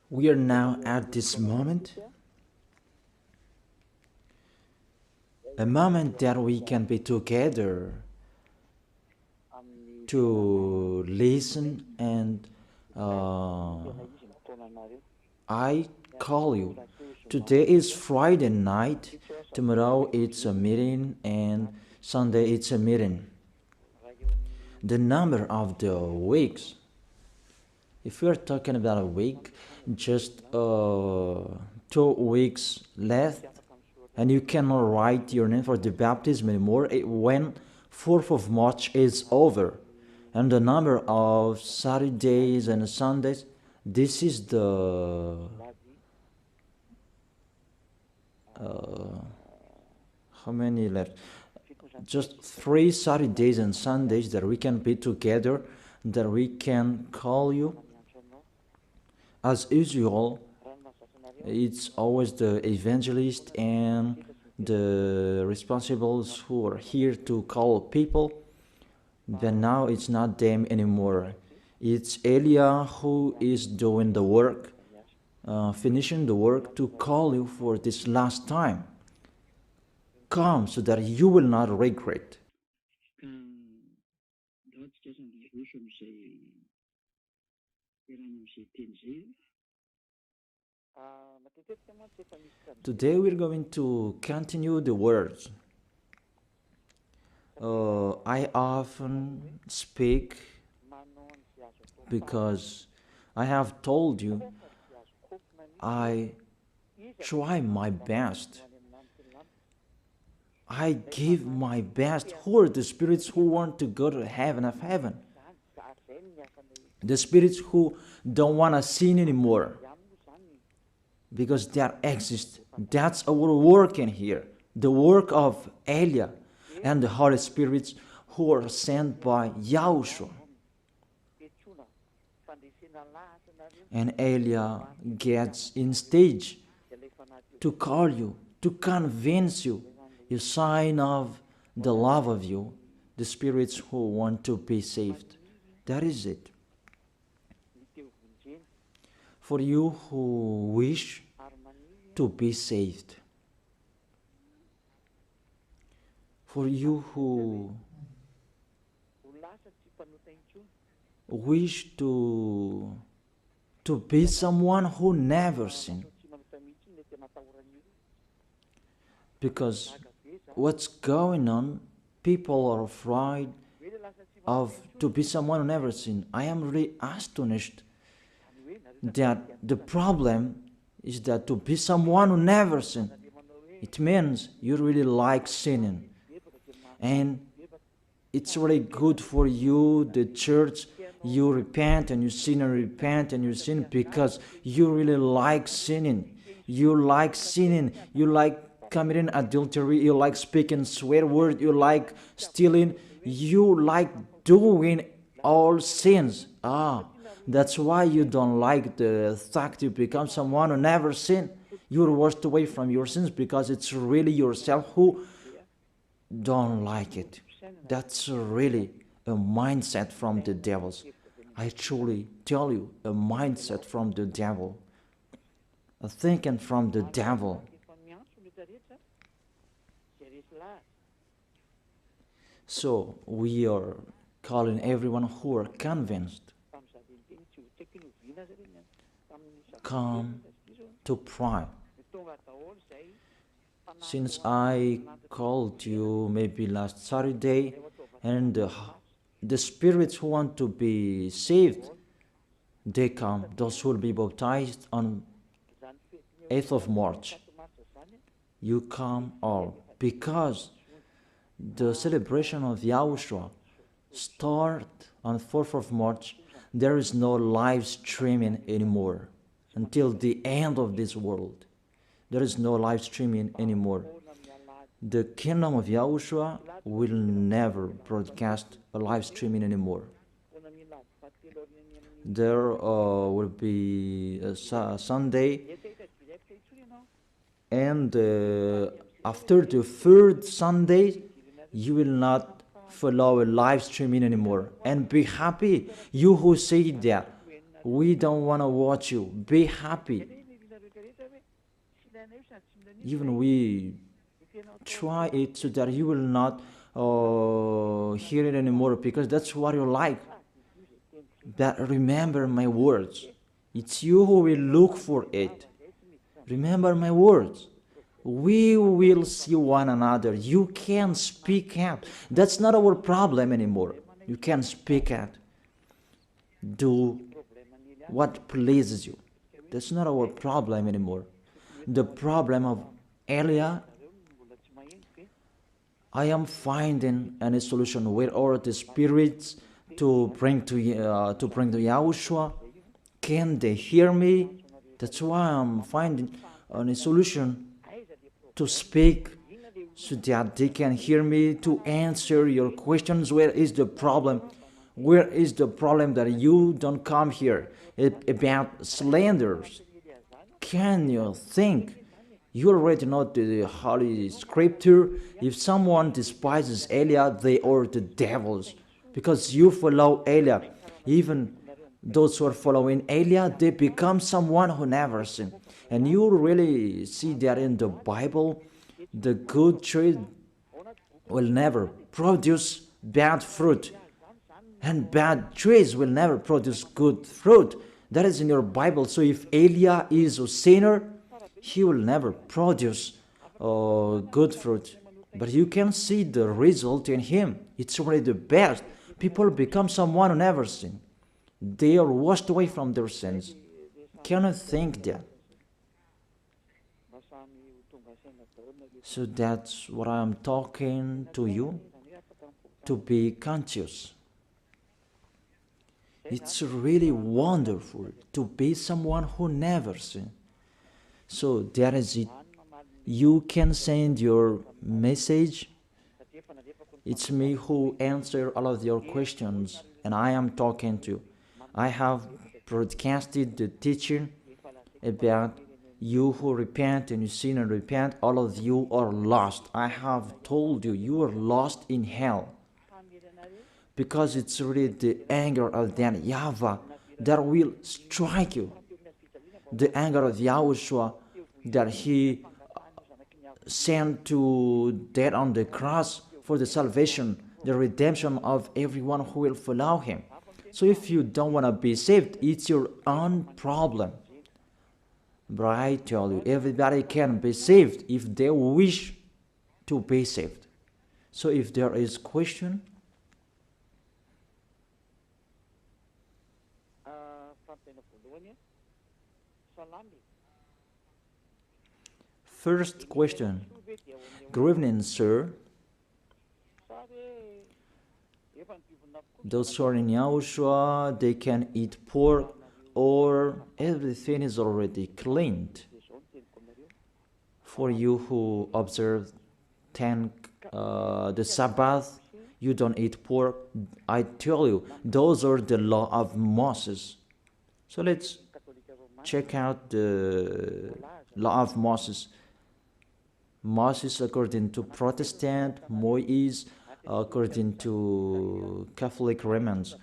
We are now at this moment, a moment that we can be together to listen, and I call you. Today is Friday night, tomorrow it's a meeting, and Sunday it's a meeting. The number of the weeks, if we are talking about a week, just 2 weeks left, and you cannot write your name for the baptism anymore when 4th of March is over. And the number of Saturdays and Sundays, this is the how many left? Just 3 Saturdays and Sundays that we can be together, that we can call you. As usual, it's always the evangelist and the responsibles who are here to call people. But now it's not them anymore. It's Elia who is doing the work, finishing the work to call you for this last time. Come so that you will not regret. Today we're going to continue the words. I often speak because I have told you I try my best. I give my best. Who are the spirits who want to go to heaven of heaven? The spirits who don't want to sin anymore, because that exists. That's our work in here. The work of Elia and the Holy Spirits who are sent by YAHOSHUAH. And Elia gets in stage to call you, to convince you, a sign of the love of you, the spirits who want to be saved. That is it. For you who wish to be saved, for you who wish to be someone who never sinned. Because what's going on, people are afraid of to be someone who never sinned. I am really astonished that the problem is that to be someone who never sinned, it means you really like sinning. And it's really good for you, the church, you repent and you sin and repent and you sin because you really like sinning. You like sinning. You like committing adultery. You like speaking swear word. You like stealing. You like doing all sins. That's why you don't like the fact you become someone who never sinned. You're washed away from your sins because it's really yourself who don't like it. That's really a mindset from the devils. I truly tell you, a mindset from the devil. A thinking from the devil. So we are calling everyone who are convinced, come to pray. Since I called you maybe last Saturday, and the spirits who want to be saved, they come, those who will be baptized on 8th of March. You come all, because the celebration of YAHOSHUAH start on 4th of March. There is no live streaming anymore until the end of this world. There is no live streaming anymore. The kingdom of YAHOSHUAH will never broadcast a live streaming anymore. There will be a Sunday, and after the third Sunday, you will not follow a live streaming anymore. And be happy, you who say that. We don't want to watch you. Be happy. Even we try it so that you will not hear it anymore, because that's what you like. But remember my words. It's you who will look for it. Remember my words. We will see one another. You can speak out. That's not our problem anymore. You can speak out. Do what pleases you. That's not our problem anymore. The problem of Elia, I am finding any solution where all the spirits to bring to YAHOSHUAH. Can they hear me? That's why I'm finding a solution to speak so that they can hear me, to answer your questions. Where is the problem? Where is the problem that you don't come here about slanders? Can you think? You already know the Holy Scripture. If someone despises Elia, they are the devils, because you follow Elia. Even those who are following Elia, they become someone who never sinned. And you really see that in the Bible, the good tree will never produce bad fruit, and bad trees will never produce good fruit. That is in your Bible. So if Elia is a sinner, he will never produce good fruit. But you can see the result in him. It's already the best. People become someone who never sinned. They are washed away from their sins. Can you think that? So that's what I am talking to you, to be conscious. It's really wonderful to be someone who never sinned. So that is it. You can send your message. It's me who answer all of your questions, and I am talking to you. I have broadcasted the teaching about you who repent and you sin and repent. All of you are lost. I have told you, you are lost in hell, because it's really the anger of that YAHVAH that will strike you. The anger of YAHOSHUAH that he sent to death on the cross for the salvation, the redemption of everyone who will follow him. So if you don't want to be saved, it's your own problem. But I tell you, everybody can be saved if they wish to be saved. So if there is question, first question. Good evening, sir. Those who are in YAHOSHUAH, they can eat pork, or everything is already cleaned. For you who observe the Sabbath, you don't eat pork. I tell you, those are the law of Moses. So let's check out the law of Moses. Moses according to Protestant, Moshè according to Catholic Romans.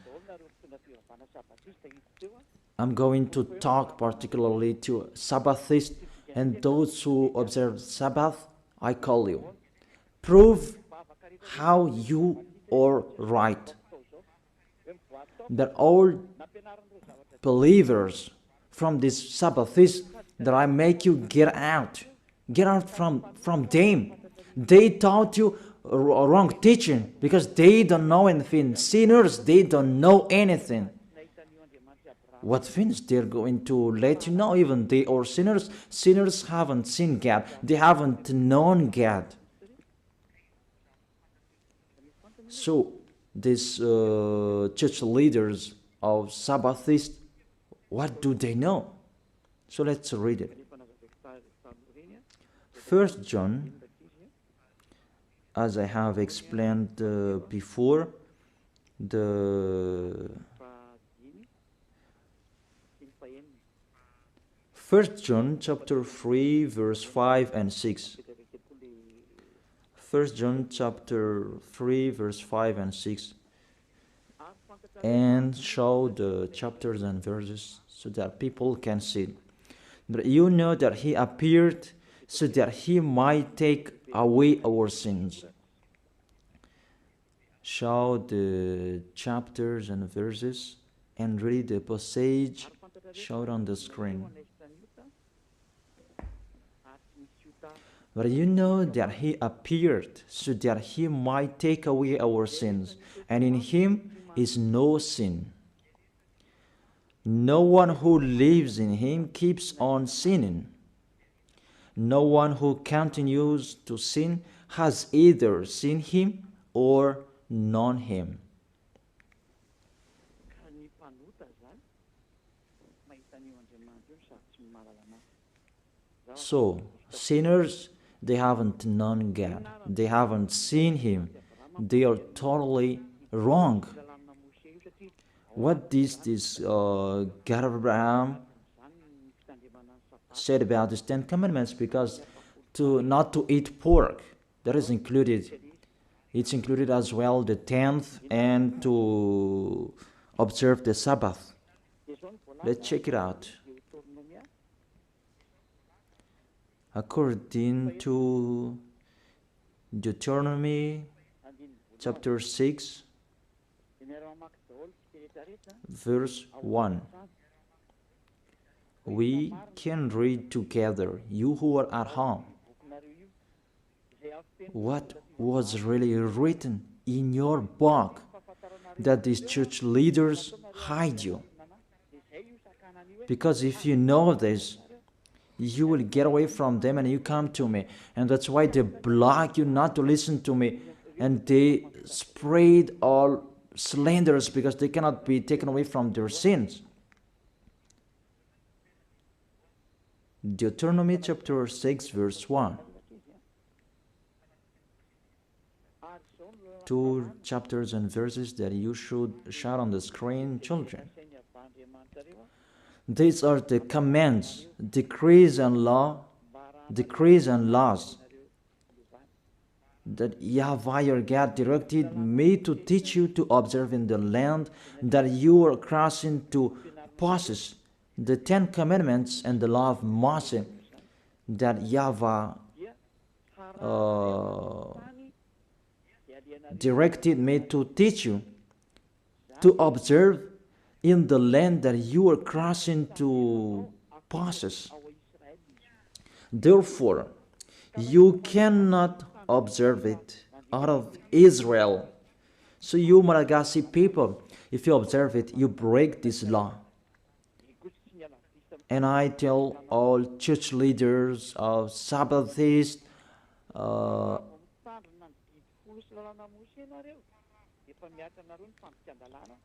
I'm going to talk particularly to Sabbathists and those who observe Sabbath. I call you. Prove how you are right. That all believers from this Sabbathists, that I make you get out. Get out from them. They taught you wrong teaching because they don't know anything. Sinners, they don't know anything. What things they're going to let you know? Even they are sinners. Sinners haven't seen God. They haven't known God. So these church leaders of Sabbathists, what do they know? So let's read it. 1 John, as I have explained before, the 1 John chapter 3 verse 5 and 6. 1 John chapter 3 verse 5 and 6. and show the chapters and verses so that people can see. But you know that he appeared so that he might take away our sins. Show the chapters and verses and read the passage showed on the screen. But you know that he appeared so that he might take away our sins, and in him is no sin. No one who lives in him keeps on sinning. No one who continues to sin has either seen him or known him. So, sinners, they haven't known God. They haven't seen him. They are totally wrong. What this God of Abraham said about the 10 Commandments? Because not to eat pork, that is included. It's included as well the 10th and to observe the Sabbath. Let's check it out. According to Deuteronomy chapter 6, verse 1. We can read together, you who are at home, what was really written in your book that these church leaders hide you. Because if you know this, you will get away from them and you come to me. And that's why they block you not to listen to me. And they spread all slanders because they cannot be taken away from their sins. Deuteronomy chapter 6 verse 1. 2 chapters and verses that you should shout on the screen, children. These are the commands, decrees and laws that YAHVAH your God directed me to teach you to observe in the land that you are crossing to possess, the 10 Commandments and the law of Moshè that YAHVAH directed me to teach you to observe in the land that you are crossing to possess. Therefore, you cannot observe it out of Israel. So you Malagasy people, if you observe it, you break this law. And I tell all church leaders of Sabbathists,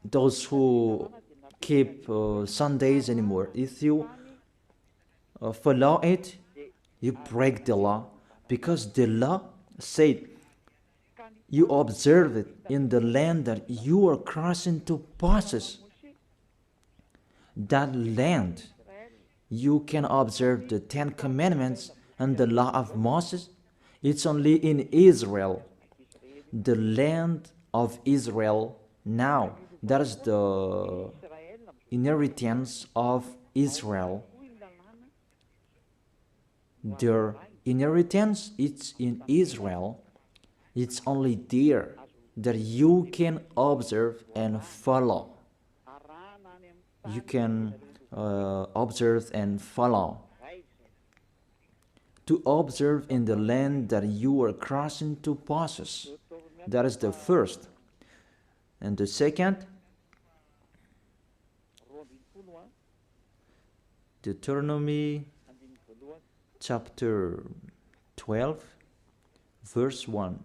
those who keep Sundays anymore, if you follow it, you break the law, because the law said you observe it in the land that you are crossing to possess. That land, you can observe the 10 Commandments and the law of Moses. It's only in Israel, the land of Israel now. That is the inheritance of Israel. Their inheritance, it's in Israel. It's only there that you can observe and follow. You can observe and follow. To observe in the land that you are crossing to possess. That is the first. And the second, Deuteronomy chapter 12, verse 1.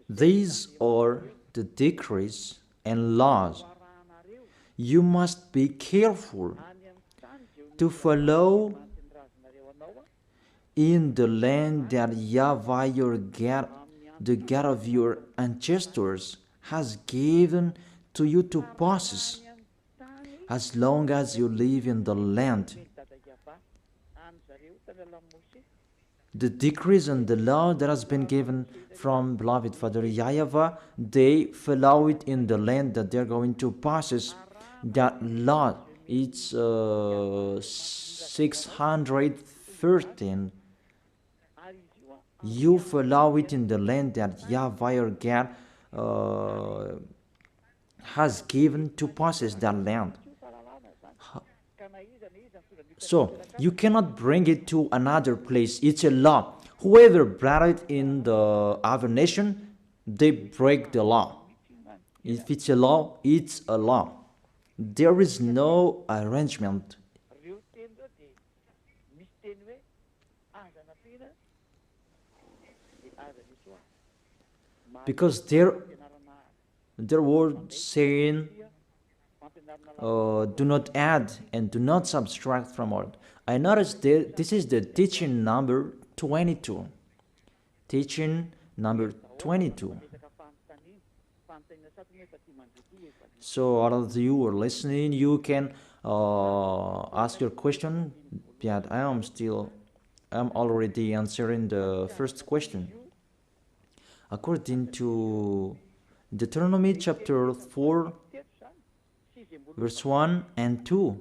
These are the decrees and laws you must be careful to follow in the land that YAHVAH your God, the God of your ancestors, has given to you to possess, as long as you live in the land. The decrees and the law that has been given from beloved Father YAHVAH, they follow it in the land that they're going to possess. That law, it's 613. You follow it in the land that YAHVAH your God has given to possess that land. So, you cannot bring it to another place. It's a law. Whoever brought it in the other nation, they break the law. If it's a law, it's a law. There is no arrangement. Because their word saying, do not add and do not subtract from it. I noticed this is the teaching number 22. Teaching number 22. So all of you who are listening, you can ask your question. Yeah, I'm already answering the first question. According to Deuteronomy chapter 4, verse 1 and 2,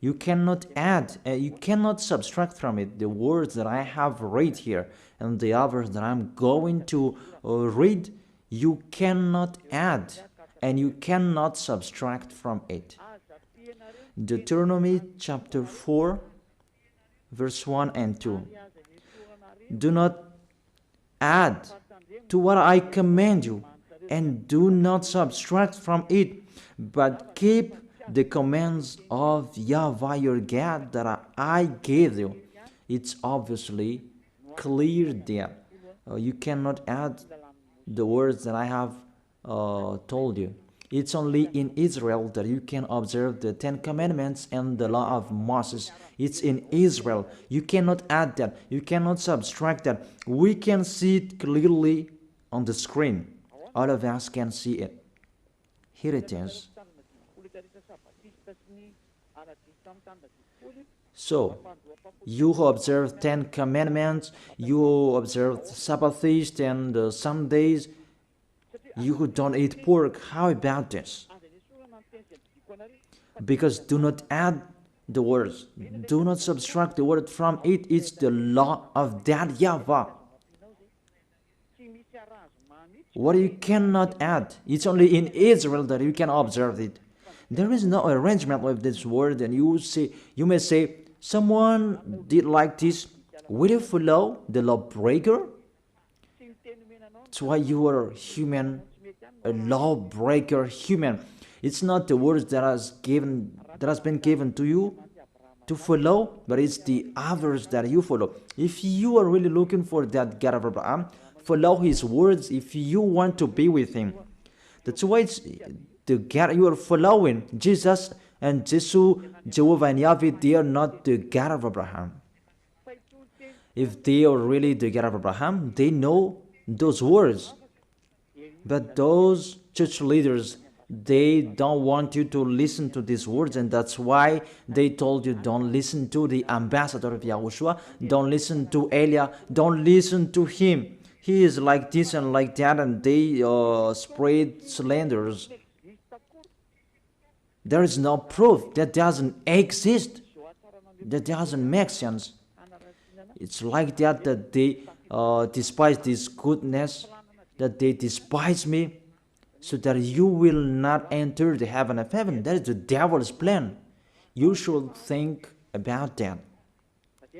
you cannot add, you cannot subtract from it the words that I have read here and the others that I'm going to read. You cannot add and you cannot subtract from it. Deuteronomy chapter 4, verse 1 and 2. Do not add to what I command you, and do not subtract from it, but keep the commands of YAHVAH your God that I gave you. It's obviously clear there. You cannot add the words that I have told you. It's only in Israel that you can observe the 10 Commandments and the law of Moses. It's in Israel. You cannot add that. You cannot subtract that. We can see it clearly on the screen. All of us can see it. Here it is. So, you who observe 10 Commandments, you who observe Sabbath feast and Sundays, you who don't eat pork, how about this? Because do not add the words, do not subtract the word from it. It's the law of that YAHVAH. What you cannot add, it's only in Israel that you can observe it. There is no arrangement with this word, and you may say, someone did like this. Will you follow the lawbreaker? That's why you are human, a lawbreaker human. It's not the words that has been given to you to follow, but it's the others that you follow. If you are really looking for that God of Abraham, follow his words if you want to be with him. That's why it's the God you are following. Jesus and Jesus, Jehovah and Yahweh, they are not the God of Abraham. If they are really the God of Abraham, they know those words. But those church leaders, they don't want you to listen to these words, and that's why they told you don't listen to the ambassador of YAHOSHUAH, don't listen to Elia, don't listen to him. He is like this and like that, and they spread slanders. There is no proof. That doesn't exist. That doesn't make sense. It's like that they despise this goodness, that they despise me, so that you will not enter the heaven of heaven. That is the devil's plan. You should think about that.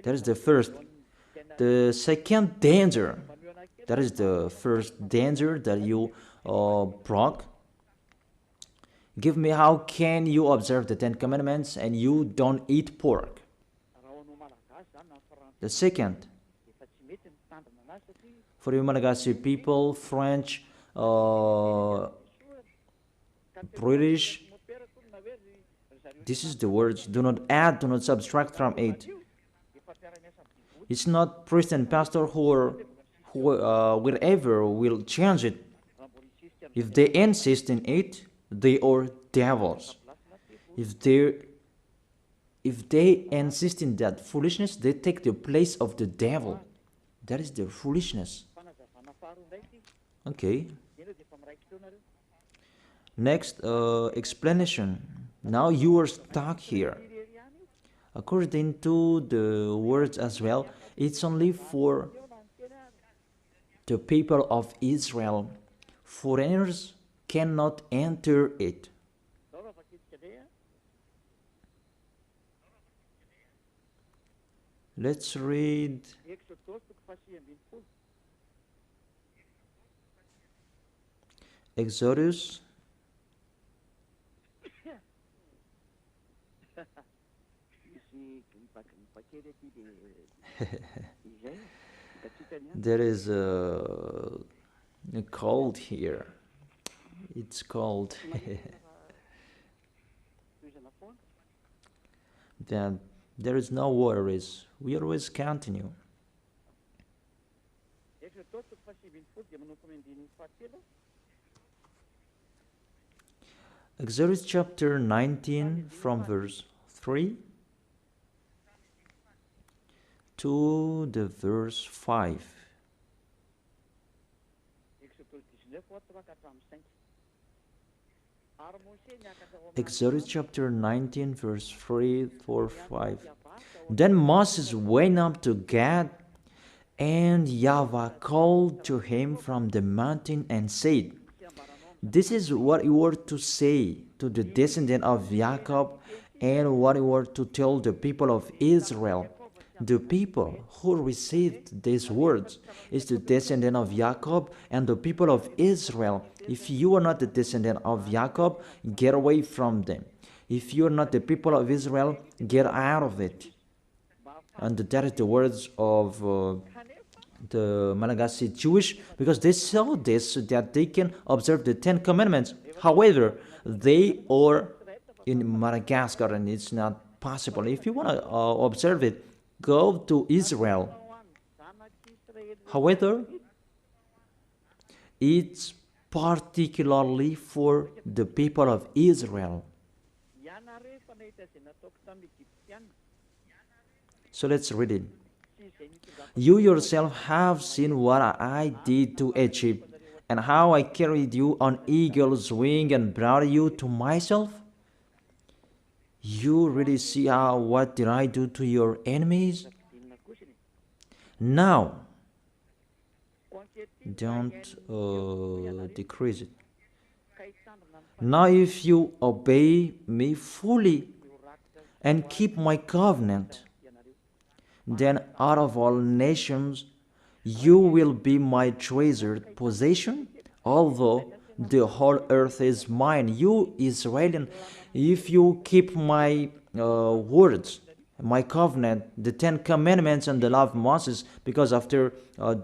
That is the first. The second danger, that is the first danger that you broke. Give me, how can you observe the 10 Commandments and you don't eat pork? The second, for you Malagasy people, French, British, this is the words, do not add, do not subtract from it. It's not priest and pastor who wherever will change it. If they insist in it, they are devils. If if they insist in that foolishness, they take the place of the devil. That is their foolishness. Okay. Next, explanation. Now you are stuck here. According to the words as well, it's only for the people of Israel. Foreigners cannot enter it. Let's read Exodus there is a cold here. It's cold. Then there is no worries. We always continue. Exodus chapter 19 from verse 3 to the verse 5. Exodus chapter 19 verse 3 to 5. Then Moses went up to Gad, and YAHVAH called to him from the mountain and said, "This is what you were to say to the descendant of Jacob, and what you were to tell the people of Israel." The people who received these words is the descendant of Jacob and the people of Israel. If you are not the descendant of Jacob, get away from them. If you are not the people of Israel, get out of it. And that is the words of the Malagasy Jewish, because they saw this so that they can observe the 10 Commandments. However, they are in Madagascar and it's not possible. If you want to observe it, go to Israel. However, it's particularly for the people of Israel. So let's read it. You yourself have seen what I did to Egypt, and how I carried you on eagle's wing and brought you to myself. You really see what did I do to your enemies? Now, don't decrease it. Now if you obey me fully and keep my covenant, then out of all nations you will be my treasured possession, although the whole earth is mine. You Israelian, if you keep my words, my covenant, the 10 Commandments and the law of Moses, because after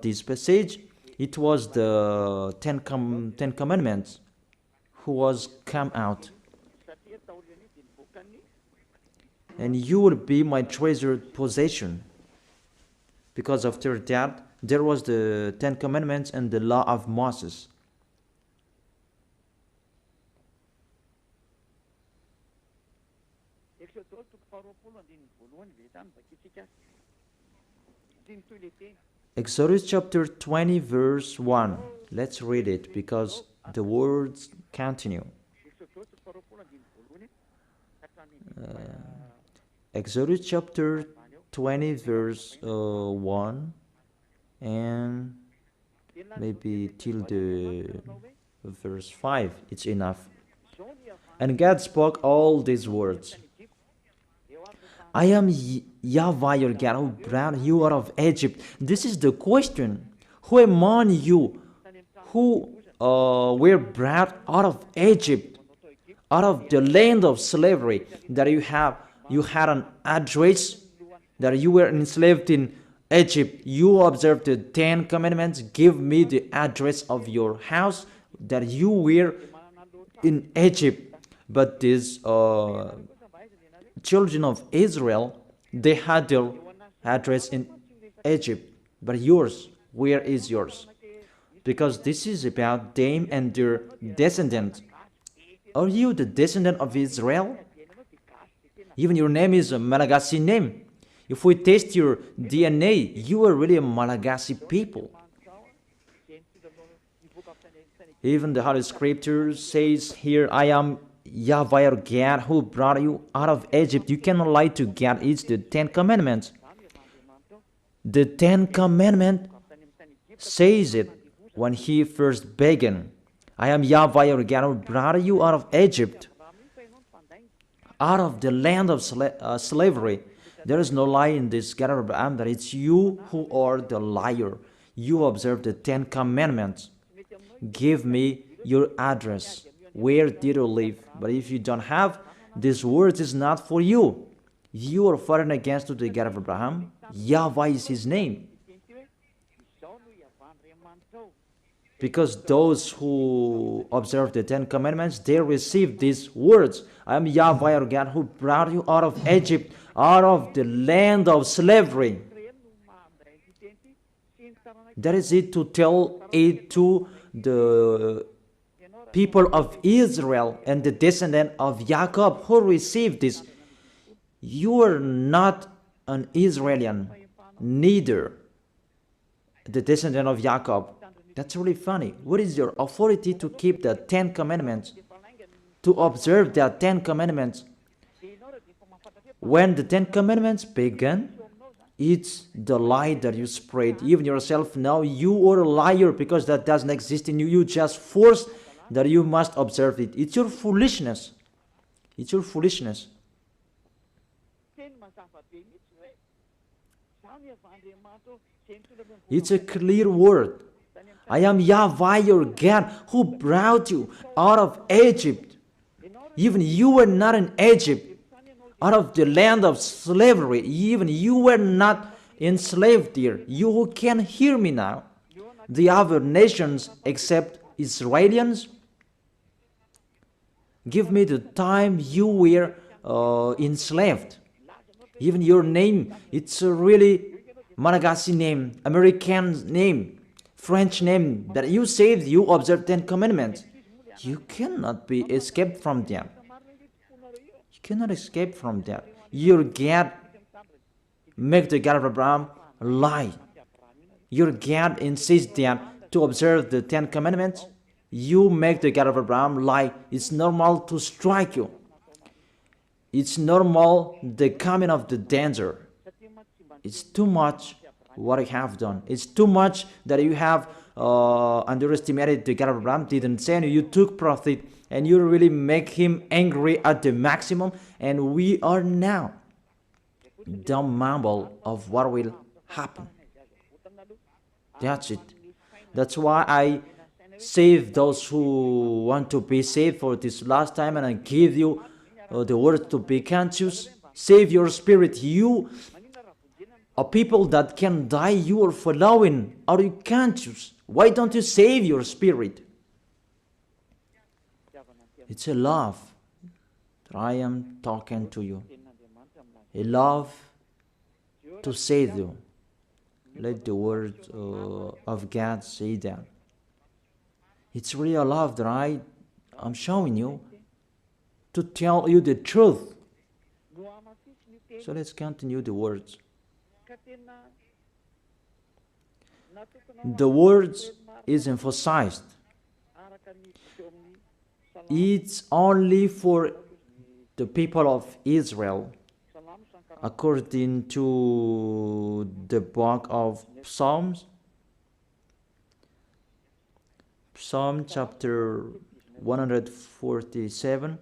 this passage, it was the 10 Commandments who was come out. And you will be my treasured possession. Because after that, there was the 10 Commandments and the law of Moses. Exodus chapter 20 verse 1. Let's read it because the words continue. Exodus chapter 20 verse 1 and maybe till the verse 5. It's enough. And God spoke all these words. I am YAHVAH your God who brought you out of Egypt. This is the question. Who among you who were brought out of Egypt, out of the land of slavery, that you had an address, that you were enslaved in Egypt, you observed the 10 Commandments, give me the address of your house, that you were in Egypt. But these children of Israel, they had their address in Egypt. But yours, where is yours? Because this is about them and their descendants. Are you the descendant of Israel? Even your name is a Malagasy name. If we test your DNA, you are really a Malagasy people. Even the Holy Scripture says here, I am YAHVAH your God who brought you out of Egypt. You cannot lie to God. It's the 10 Commandments. The 10 Commandments says it when he first began. I am YAHVAH your God who brought you out of Egypt, out of the land of slavery. There is no lie in this God of Abraham, that it's you who are the liar. You observe the 10 Commandments. Give me your address. Where did you live? But if you don't have, this word is not for you. You are fighting against the God of Abraham. YAHVAH is his name. Because those who observe the 10 Commandments, they receive these words. I am YAHVAH your God who brought you out of Egypt, out of the land of slavery. That is it, to tell it to the people of Israel and the descendant of Jacob who received this. You are not an Israelian, neither the descendant of Jacob. That's really funny. What is your authority to keep the 10 Commandments? To observe the 10 Commandments? When the 10 Commandments began, it's the lie that you spread. Even yourself now, you are a liar, because that doesn't exist in you. You just force that you must observe it. It's your foolishness. It's your foolishness. It's a clear word. I am YAHVAH your God who brought you out of Egypt. Even you were not in Egypt, out of the land of slavery. Even you were not enslaved there. You who can hear me now, the other nations except Israelians, give me the time you were enslaved. Even your name, it's a really Malagasy name, American name, French name, that you saved, you observe 10 Commandments. You cannot be escaped from them. You cannot escape from that. Your God make the God of Abraham lie. Your God insists them to observe the 10 Commandments. You make the God of Abraham lie. It's normal to strike you. It's normal the coming of the danger. It's too much what I have done. It's too much that you have underestimated the God of Abraham, didn't send you. You took profit and you really make him angry at the maximum. And we are now the mumble of what will happen. That's it. That's why I save those who want to be saved for this last time, and I give you the word to be conscious. Save your spirit. You are people that can die. You are following. Are you conscious? Why don't you save your spirit? It's a love that I am talking to you. A love to save you. Let the word of God say that. It's really a love that I am showing you to tell you the truth. So let's continue the words. The words is emphasized. It's only for the people of Israel, according to the book of Psalms. Psalm chapter 147,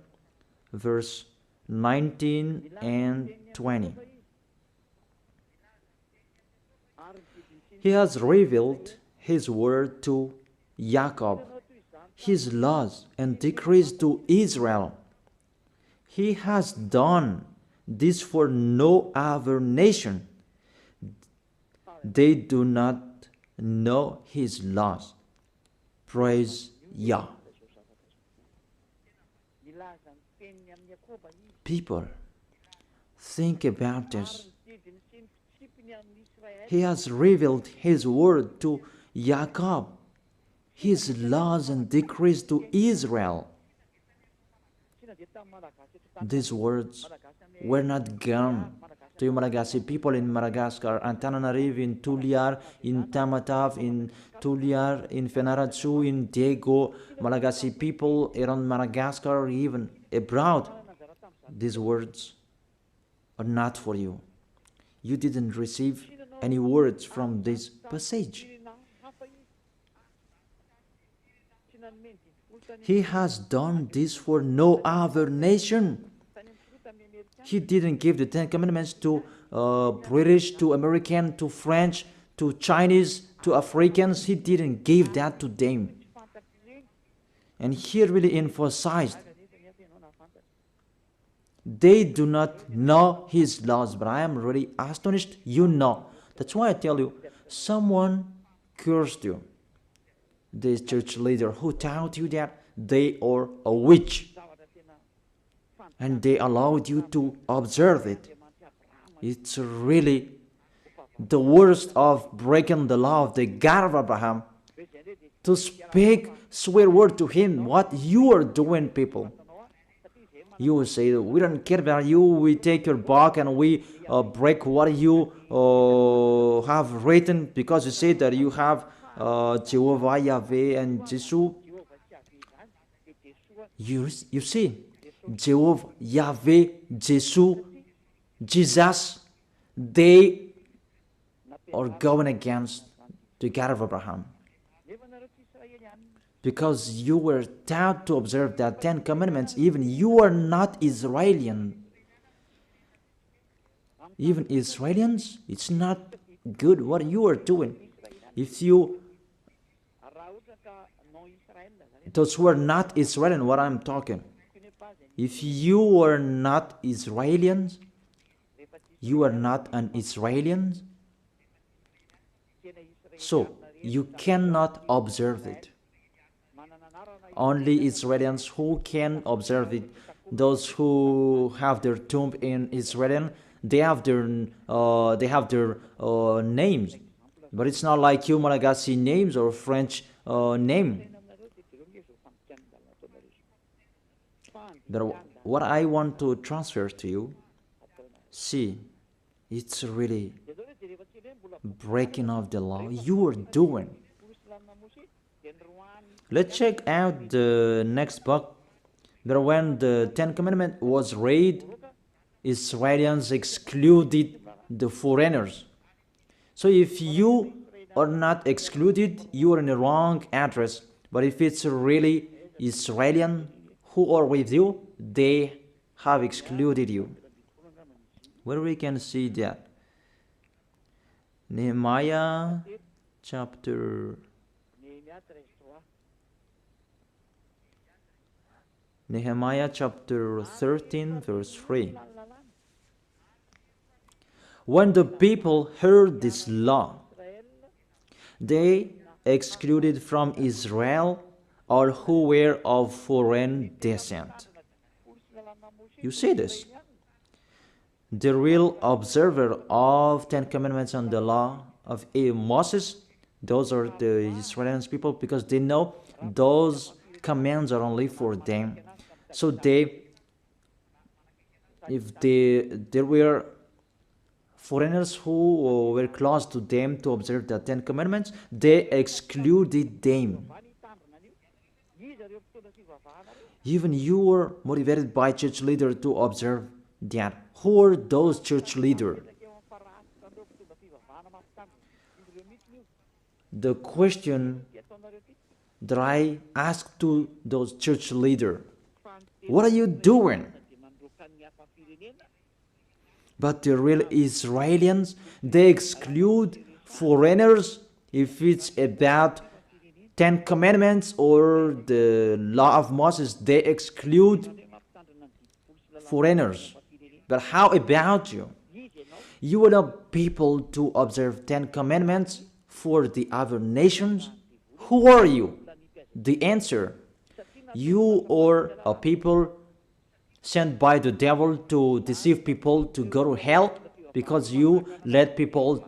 verse 19 and 20. He has revealed his word to Jacob, his laws and decrees to Israel. He has done this for no other nation. They do not know his laws. Praise Yah. People, think about this. He has revealed his word to Jacob, his laws and decrees to Israel. These words were not gone to you, Malagasy people in Madagascar, Antananarivo, in Tuliar, in Tamatave, in Tuliar, in Fenaratsu, in Dago, Malagasy people around Madagascar, even abroad. These words are not for you. You didn't receive any words from this passage. He has done this for no other nation. He didn't give the 10 Commandments to British, to American, to French, to Chinese, to Africans. He didn't give that to them. And he really emphasized, they do not know his laws, but I am really astonished you know. That's why I tell you, someone cursed you. This church leader who taught you that they are a witch, and they allowed you to observe it. It's really the worst of breaking the law of the God of Abraham, to speak swear word to him. What you are doing, people. You will say, we don't care about you, we take your book and we break what you have written, because you say that you have Jehovah, Yahweh, and Jesus. You see, Jehovah, Yahweh, Jesus, they are going against the God of Abraham. Because you were taught to observe that 10 Commandments, even you are not Israelian. Even Israelians, it's not good what you are doing. If you, those who are not Israelian, what I'm talking, if you are not Israelians, you are not an Israelian, so you cannot observe it. Only Israelians who can observe it. Those who have their tomb in Israel, they have their names, but it's not like you Malagasy names or French name. But what I want to transfer to you, see, it's really breaking of the law you are doing. Let's check out the next book. That when the 10 Commandments was read, Israelians excluded the foreigners. So if you are not excluded, you are in the wrong address. But if it's really Israelian who are with you, they have excluded you. Where we can see that? Nehemiah chapter 13, verse 3. When the people heard this law, they excluded from Israel all who were of foreign descent. You see this? The real observer of 10 Commandments and the law of Moses, those are the Israelian people, because they know those commands are only for them. So if there were foreigners who were close to them to observe the 10 Commandments, they excluded them. Even you were motivated by church leader to observe that. Who are those church leaders? The question that I asked to those church leaders, what are you doing? But the real Israelians, they exclude foreigners if it's about 10 Commandments or the law of Moses. They exclude foreigners. But how about you? You are not people to observe 10 Commandments for the other nations? Who are you? The answer, you are a people sent by the devil to deceive people to go to hell, because you let people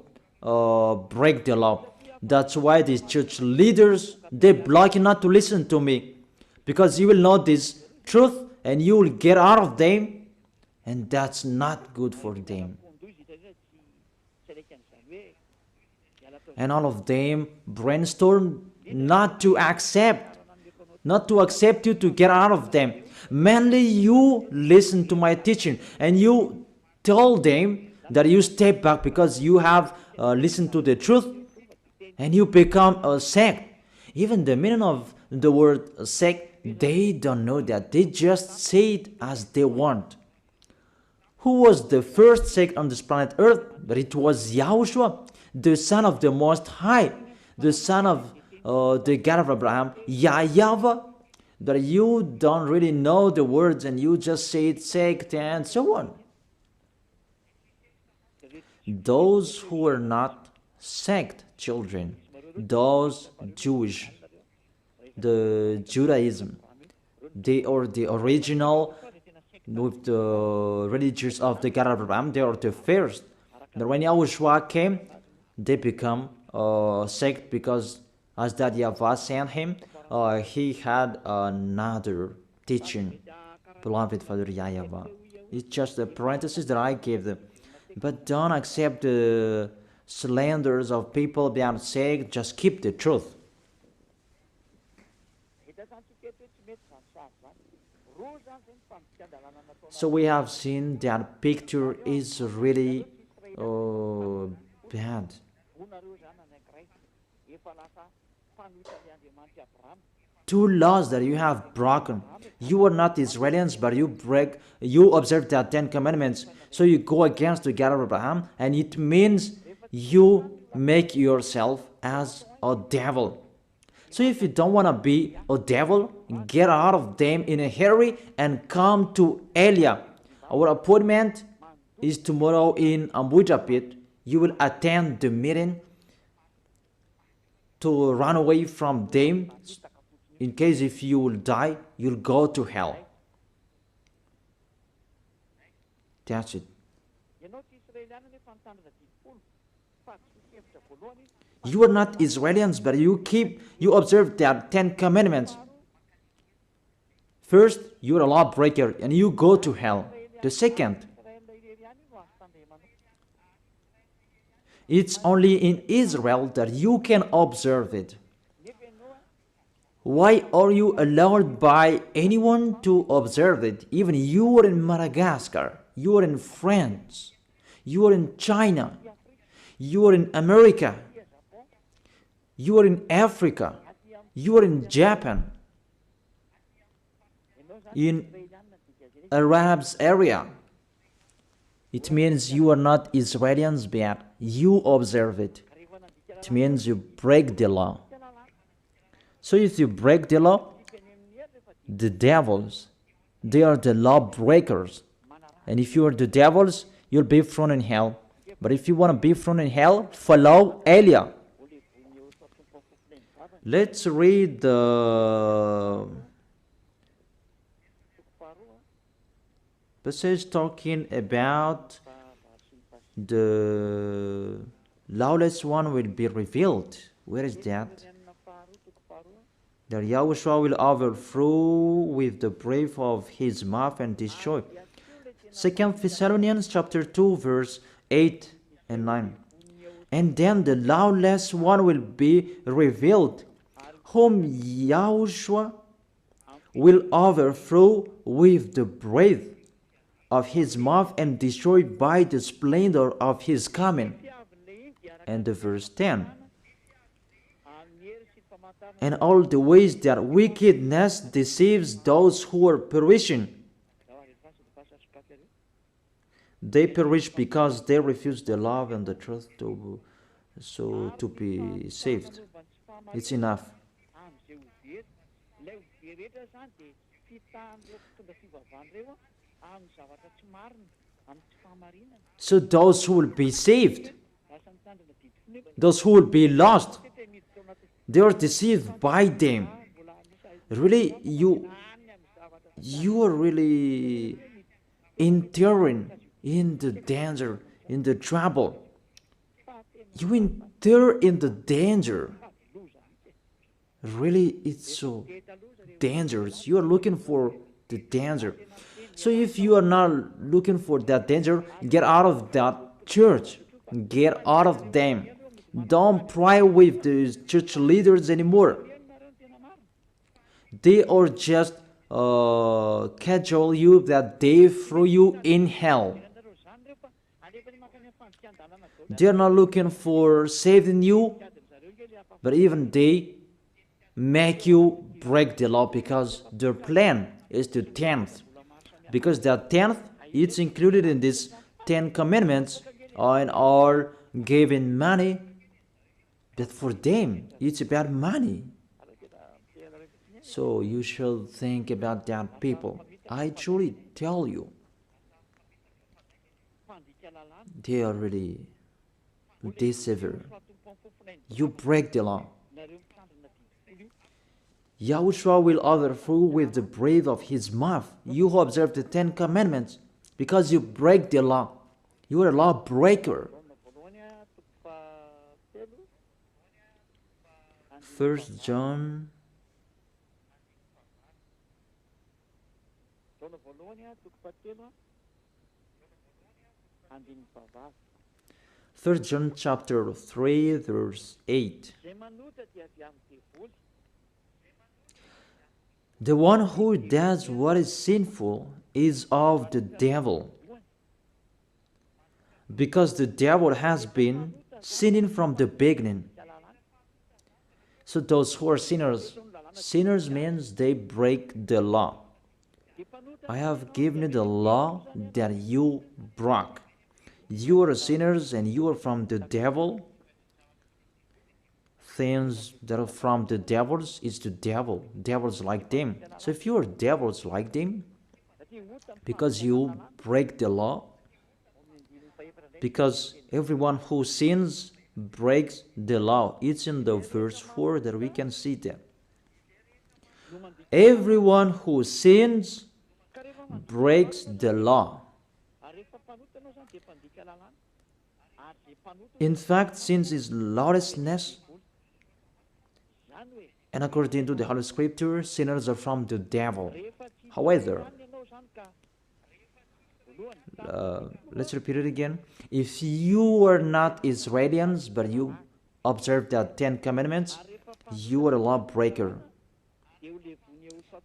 break the law. That's why these church leaders, they block you not to listen to me, because you will know this truth and you will get out of them and that's not good for them. And all of them brainstorm not to accept you to get out of them. Mainly you listen to my teaching and you tell them that you step back because you have listened to the truth and you become a sect. Even the meaning of the word sect, they don't know that. They just say it as they want. Who was the first sect on this planet Earth? But it was Yahushua, the son of the Most High, the son of the God of Abraham, YAHVAH. That you don't really know the words and you just say it sect and so on. Those who are not sect children, those Jewish, the Judaism, they are the original with the religions of the God of Abraham. They are the first. But when YAHOSHUAH came, they become a sect because as that YAHVAH sent him, he had another teaching. Beloved Father YAHVAH. It's just a parenthesis that I gave them. But don't accept the slanders of people being sect. Just keep the truth. So we have seen that picture is really bad. Two laws that you have broken. You are not Israelis, but you observe the 10 commandments. So you go against the God of Abraham, and it means you make yourself as a devil. So if you don't want to be a devil, get out of them in a hurry and come to Elia. Our appointment is tomorrow in Ambuja Pit. You will attend the meeting to run away from them. In case if you will die, you'll go to hell. That's it. You are not Israelis, but you observe the 10 commandments. First, you are a lawbreaker and you go to hell. The second, it's only in Israel that you can observe it. Why are you allowed by anyone to observe it? Even you are in Madagascar, you are in France, you are in China, you are in America, you are in Africa, you are in Japan, in Arabs area. It means you are not Israelis, but you observe it. It means you break the law. So if you break the law, the devils, they are the law breakers. And if you are the devils, you'll be thrown in hell. But if you want to be thrown in hell, follow Elia. Let's read the passage talking about the lawless one will be revealed. Where is that? That YAHOSHUAH will overthrow with the breath of his mouth and destroy. 2 Thessalonians chapter 2 verse 8 and 9. And then the lawless one will be revealed, whom YAHOSHUAH will overthrow with the breath of his mouth and destroy by the splendor of his coming. And the verse 10. And all the ways that wickedness deceives those who are perishing. They perish because they refuse the love and the truth to be saved. It's enough. So those who will be saved, those who will be lost, they are deceived by them. Really, you are really entering in the danger, in the trouble. You enter in the danger. Really, it's so dangerous. You are looking for the danger. So if you are not looking for that danger, get out of that church. Get out of them. Don't pray with the church leaders anymore. They are just cajole you that they throw you in hell. They are not looking for saving you, but even they make you break the law because their plan is the 10th. Because that 10th, it's included in this 10 commandments and are giving money, but for them, it's about money. So you should think about that, people. I truly tell you, they are really severe. You break the law. Yahushua will overthrow with the breath of his mouth you who observe the 10 commandments, because you break the law. You are a lawbreaker. 1 John 1 John chapter 3 verse 8. The one who does what is sinful is of the devil, because the devil has been sinning from the beginning. So those who are sinners, sinners means they break the law. I have given you the law that you broke. You are sinners and you are from the devil. Things that are from the devils is the devil. Devils like them. So if you are devils like them, because you break the law, because everyone who sins breaks the law. It's in the verse 4 that we can see that. Everyone who sins breaks the law. In fact, sin is lawlessness. And according to the Holy Scripture, sinners are from the devil. However, let's repeat it again. If you are not Israelians, but you observe the 10 commandments, you are a lawbreaker.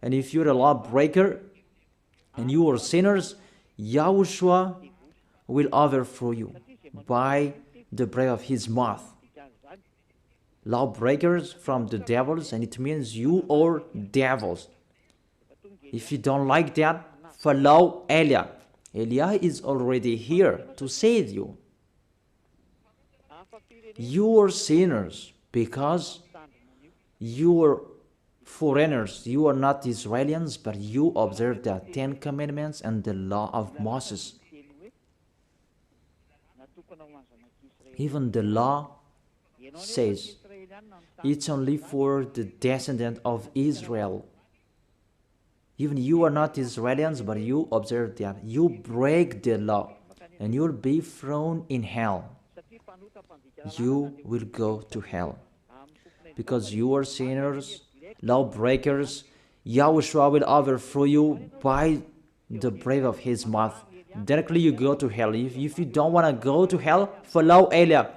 And if you're a lawbreaker and you are sinners, Yahushua will overthrow you by the breath of his mouth. Lawbreakers from the devils, and it means you are devils. If you don't like that, follow Eliah. Eliah is already here to save you. You are sinners because you are foreigners. You are not Israelians, but you observe the 10 commandments and the law of Moses. Even the law says it's only for the descendant of Israel. Even you are not Israelians, but you observe that. You break the law and you'll be thrown in hell. You will go to hell. Because you are sinners, lawbreakers, Yahushua will overthrow you by the breath of his mouth. Directly you go to hell. If you don't want to go to hell, follow Eliah.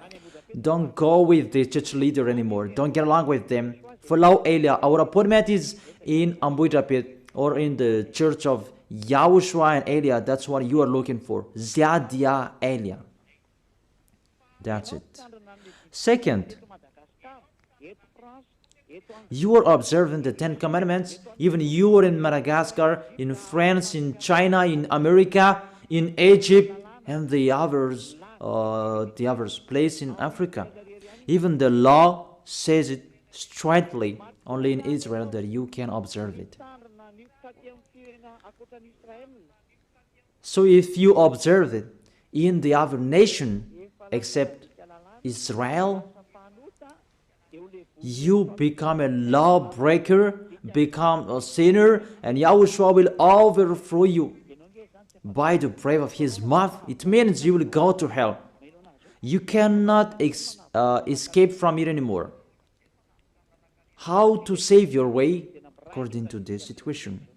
Don't go with the church leader anymore. Don't get along with them. Follow Eliah. Our appointment is in Ambuidapit or in the church of Yahushua and Eliah. That's what you are looking for. Ziadia Eliah. That's it. Second, you are observing the 10 commandments. Even you are in Madagascar, in France, in China, in America, in Egypt, and the others place in Africa. Even the law says it straightly, only in Israel that you can observe it. So if you observe it in the other nation except Israel, you become a lawbreaker, become a sinner, and Yahushua will overthrow you by the breath of his mouth. It means you will go to hell. You cannot escape from it anymore. How to save your way according to this situation?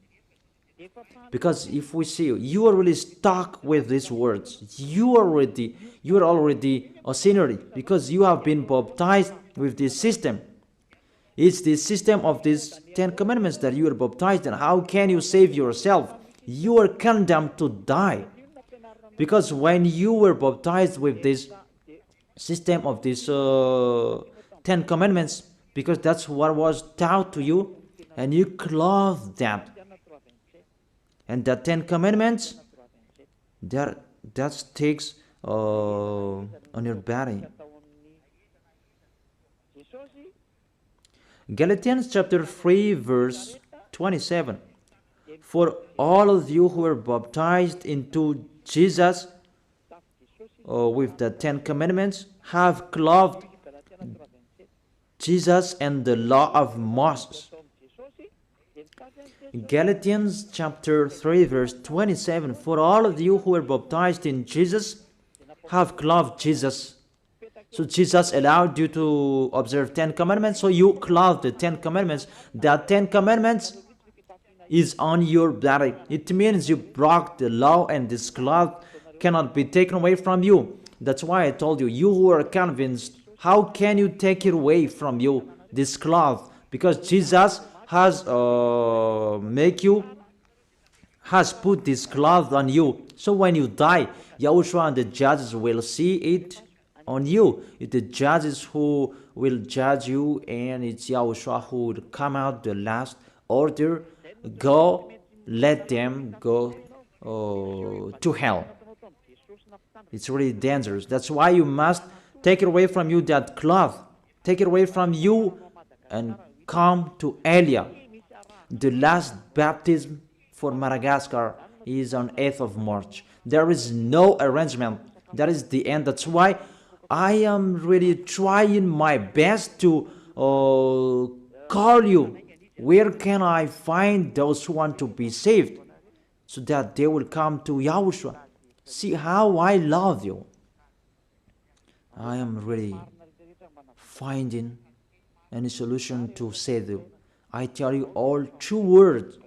Because if we see you are really stuck with these words, you are already a sinner because you have been baptized with this system. It's the system of these 10 commandments that you are baptized in. How can you save yourself? You are condemned to die. Because when you were baptized with this system of these 10 commandments, because that's what was taught to you, and you clothed that. And the 10 commandments, that sticks on your body. Galatians chapter 3 verse 27. For all of you who were baptized into Jesus with the 10 commandments have clothed Jesus and the law of Moses. Galatians chapter 3 verse 27. For all of you who were baptized in Jesus have clothed Jesus. So Jesus allowed you to observe 10 commandments, so you clothed the 10 commandments. The 10 commandments is on your body. It means you broke the law, and this cloth cannot be taken away from you. That's why I told you, you who are convinced, how can you take it away from you, this cloth? Because Jesus has put this cloth on you. So when you die, Yahushua and the judges will see it on you. It's the judges who will judge you, and it's Yahushua who will come out the last order. Go, let them go to hell. It's really dangerous. That's why you must take it away from you, that cloth. Take it away from you and come to Elia. The last baptism for Madagascar is on 8th of March. There is no arrangement. That is the end. That's why I am really trying my best to call you. Where can I find those who want to be saved so that they will come to Yahushua? See how I love you. I am really finding any solution to save you. I tell you all true words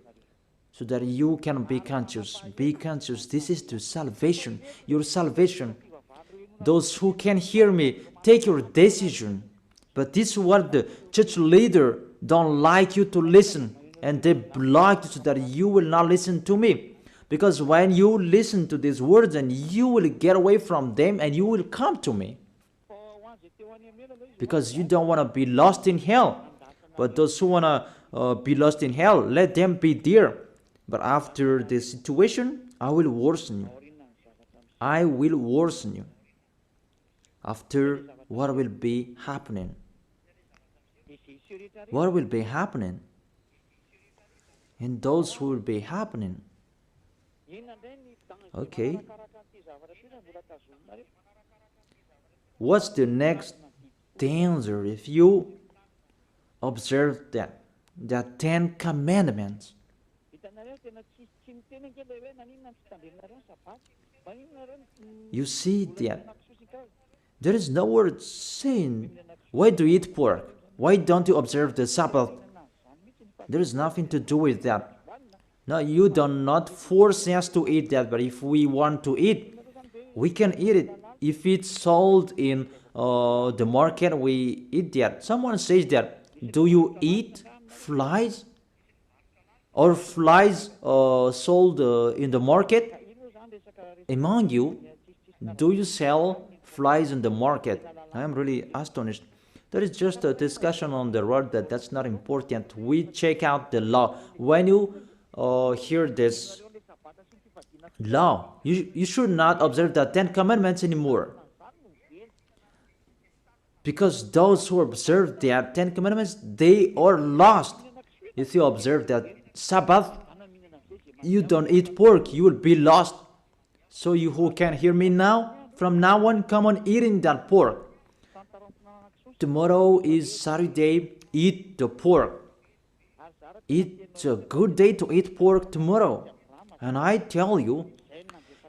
so that you can be conscious. Be conscious. This is the salvation, your salvation. Those who can hear me, take your decision. But this is what the church leader don't like you to listen, and they block you so that you will not listen to me. Because when you listen to these words, and you will get away from them and you will come to me. Because you don't want to be lost in hell. But those who want to be lost in hell, let them be there. But after the situation, I will worsen you. I will worsen you. After, what will be happening? What will be happening? And those who will be happening. Okay. What's the next danger if you observe that? The 10 commandments. You see that there is no word saying, why do you eat pork? Why don't you observe the Sabbath? There is nothing to do with that. No, you do not force us to eat that, but if we want to eat, we can eat it. If it's sold in the market, we eat that. Someone says that, do you eat flies? Or flies sold in the market? Among you, do you sell flies in the market? I am really astonished. There is just a discussion on the road that's not important. We check out the law. When you hear this law, you should not observe the 10 commandments anymore. Because those who observe the 10 commandments, they are lost. If you observe that Sabbath, you don't eat pork, you will be lost. So you who can hear me now, from now on, come on eating that pork. Tomorrow is Saturday, eat the pork. It's a good day to eat pork tomorrow. And I tell you,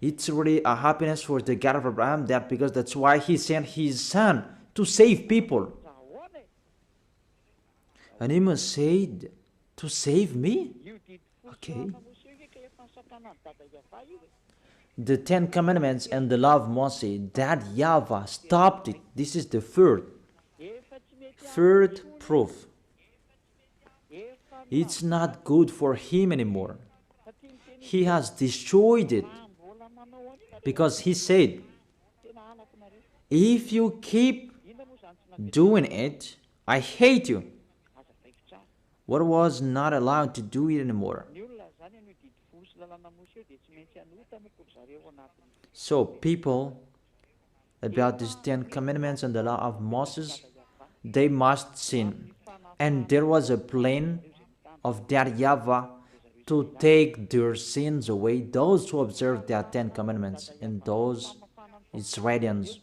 it's really a happiness for the God of Abraham, that because that's why he sent his son to save people. And he must say, to save me? Okay. the Ten Commandments and the law of Moshè, that YAHVAH stopped it. This is the third proof. It's not good for him anymore. He has destroyed it because he said, if you keep doing it, I hate you. What was not allowed to do it anymore. So people, about these 10 commandments and the law of Moses, they must sin. And there was a plan of that YAHVAH to take their sins away, those who observe their 10 commandments and those Israelians.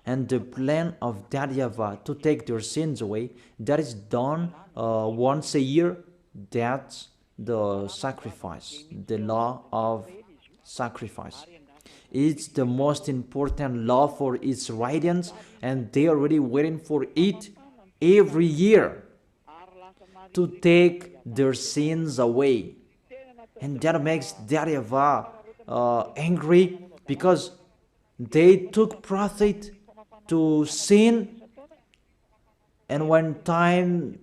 And the plan of that YAHVAH to take their sins away, that is done once a year. That's the sacrifice, the law of sacrifice. It's the most important law for Israelians, and they are really waiting for it every year to take their sins away. And that makes that YAHVAH angry, because they took profit to sin, and when time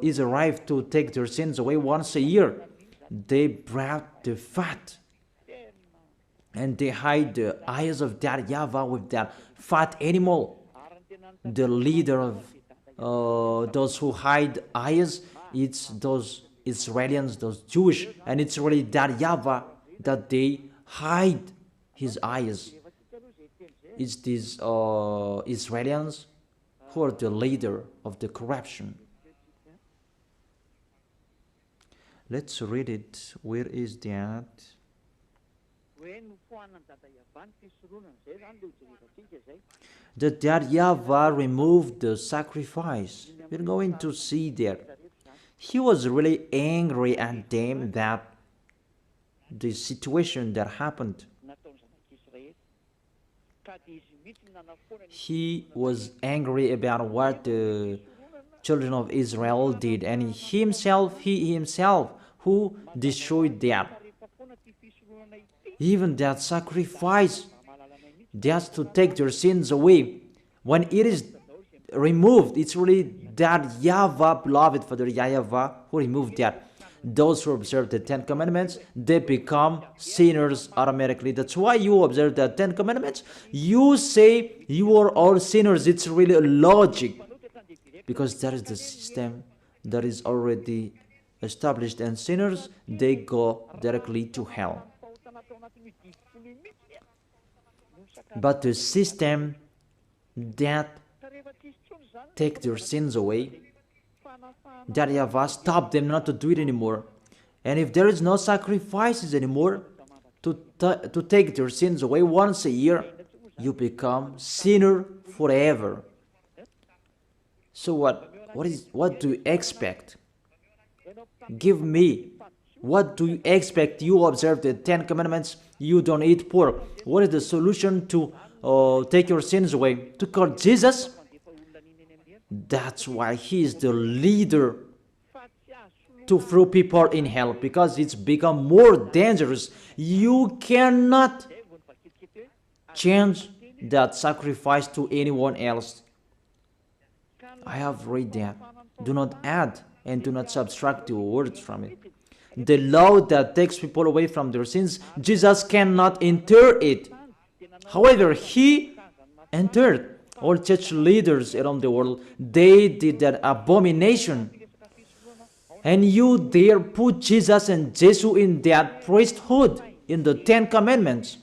is arrived to take their sins away once a year, they brought the fat and they hide the eyes of that YAHVAH with that fat animal. The leader of those who hide eyes, it's those Israelians, those Jewish, and it's really that YAHVAH that they hide his eyes. It's these Israelians who are the leader of the corruption. Let's read it. Where is that? That YAHVAH removed the sacrifice. We're going to see that. He was really angry at them, that the situation that happened. He was angry about what the children of Israel did, and he himself who destroyed that. Even that sacrifice, just to take their sins away, when it is removed, it's really that YAHVAH, beloved Father YAHVAH, who removed that. Those who observe the 10 commandments, they become sinners automatically. That's why you observe the 10 commandments. You say you are all sinners. It's really a logic, because that is the system that is already established, and sinners, they go directly to hell. But the system that take their sins away, that YAHVAH stopped them not to do it anymore. And if there is no sacrifices anymore to take their sins away once a year, you become sinner forever. So what do you expect? Give me. What do you expect? You observe the 10 commandments, you don't eat pork. What is the solution to take your sins away? To call Jesus? That's why he is the leader to throw people in hell, because it's become more dangerous. You cannot change that sacrifice to anyone else. I have read that. Do not add and do not subtract the words from it. The law that takes people away from their sins, Jesus cannot enter it. However, he entered. All church leaders around the world, they did that abomination. And you dare put Jesus and Jesus in that priesthood, in the 10 commandments.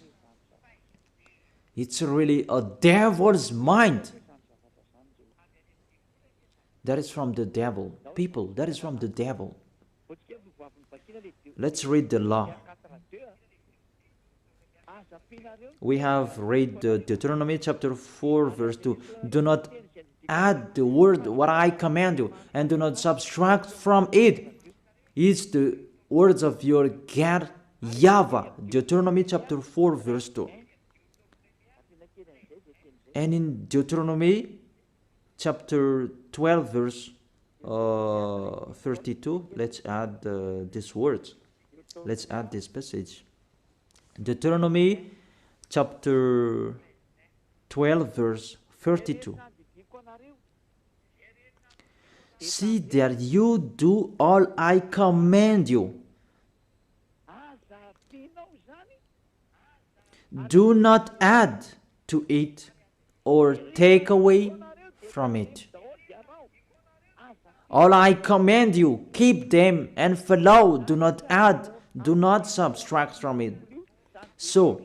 It's really a devil's mind. That is from the devil. People, that is from the devil. Let's read the law. We have read Deuteronomy chapter 4 verse 2. Do not add the word what I command you, and do not subtract from it. It's the words of your God YAHVAH. Deuteronomy chapter 4 verse 2. And in Deuteronomy chapter 12 verse 32, let's add these words. Let's add this passage. Deuteronomy chapter 12 verse 32. See that you do all I command you. Do not add to it or take away from it. All I command you, keep them and follow. Do not add, do not subtract from it. So,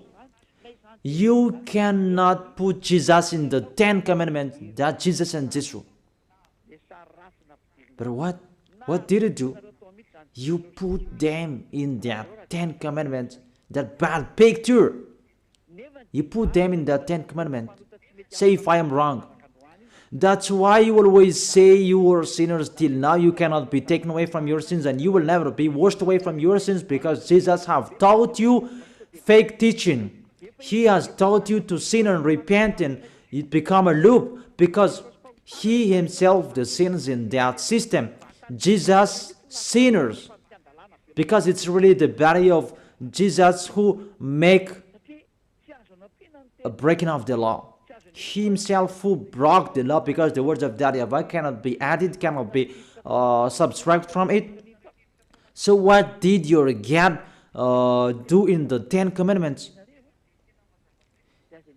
you cannot put Jesus in the 10 Commandments. That Jesus and Jesus. But what did you do? You put them in that 10 Commandments, that bad picture. You put them in the 10 Commandments. Say if I am wrong. That's why you always say you were sinners till now. You cannot be taken away from your sins, and you will never be washed away from your sins, because Jesus have taught you fake teaching. He has taught you to sin and repent, and it become a loop, because he himself the sins in that system. Jesus sinners, because it's really the body of Jesus who make a breaking of the law. He himself who broke the law, because the words of YAHVAH cannot be added, cannot be subtracted from it. So what did your God do in the 10 Commandments?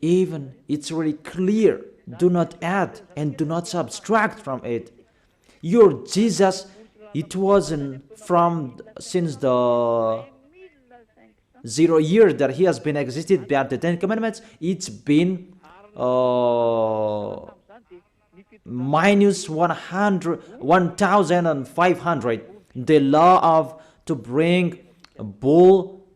Even it's really clear. Do not add and do not subtract from it. Your Jesus, it wasn't from since the 0 years that he has been existed by the 10 Commandments. It's been minus 1,500. The law of to bring a bull,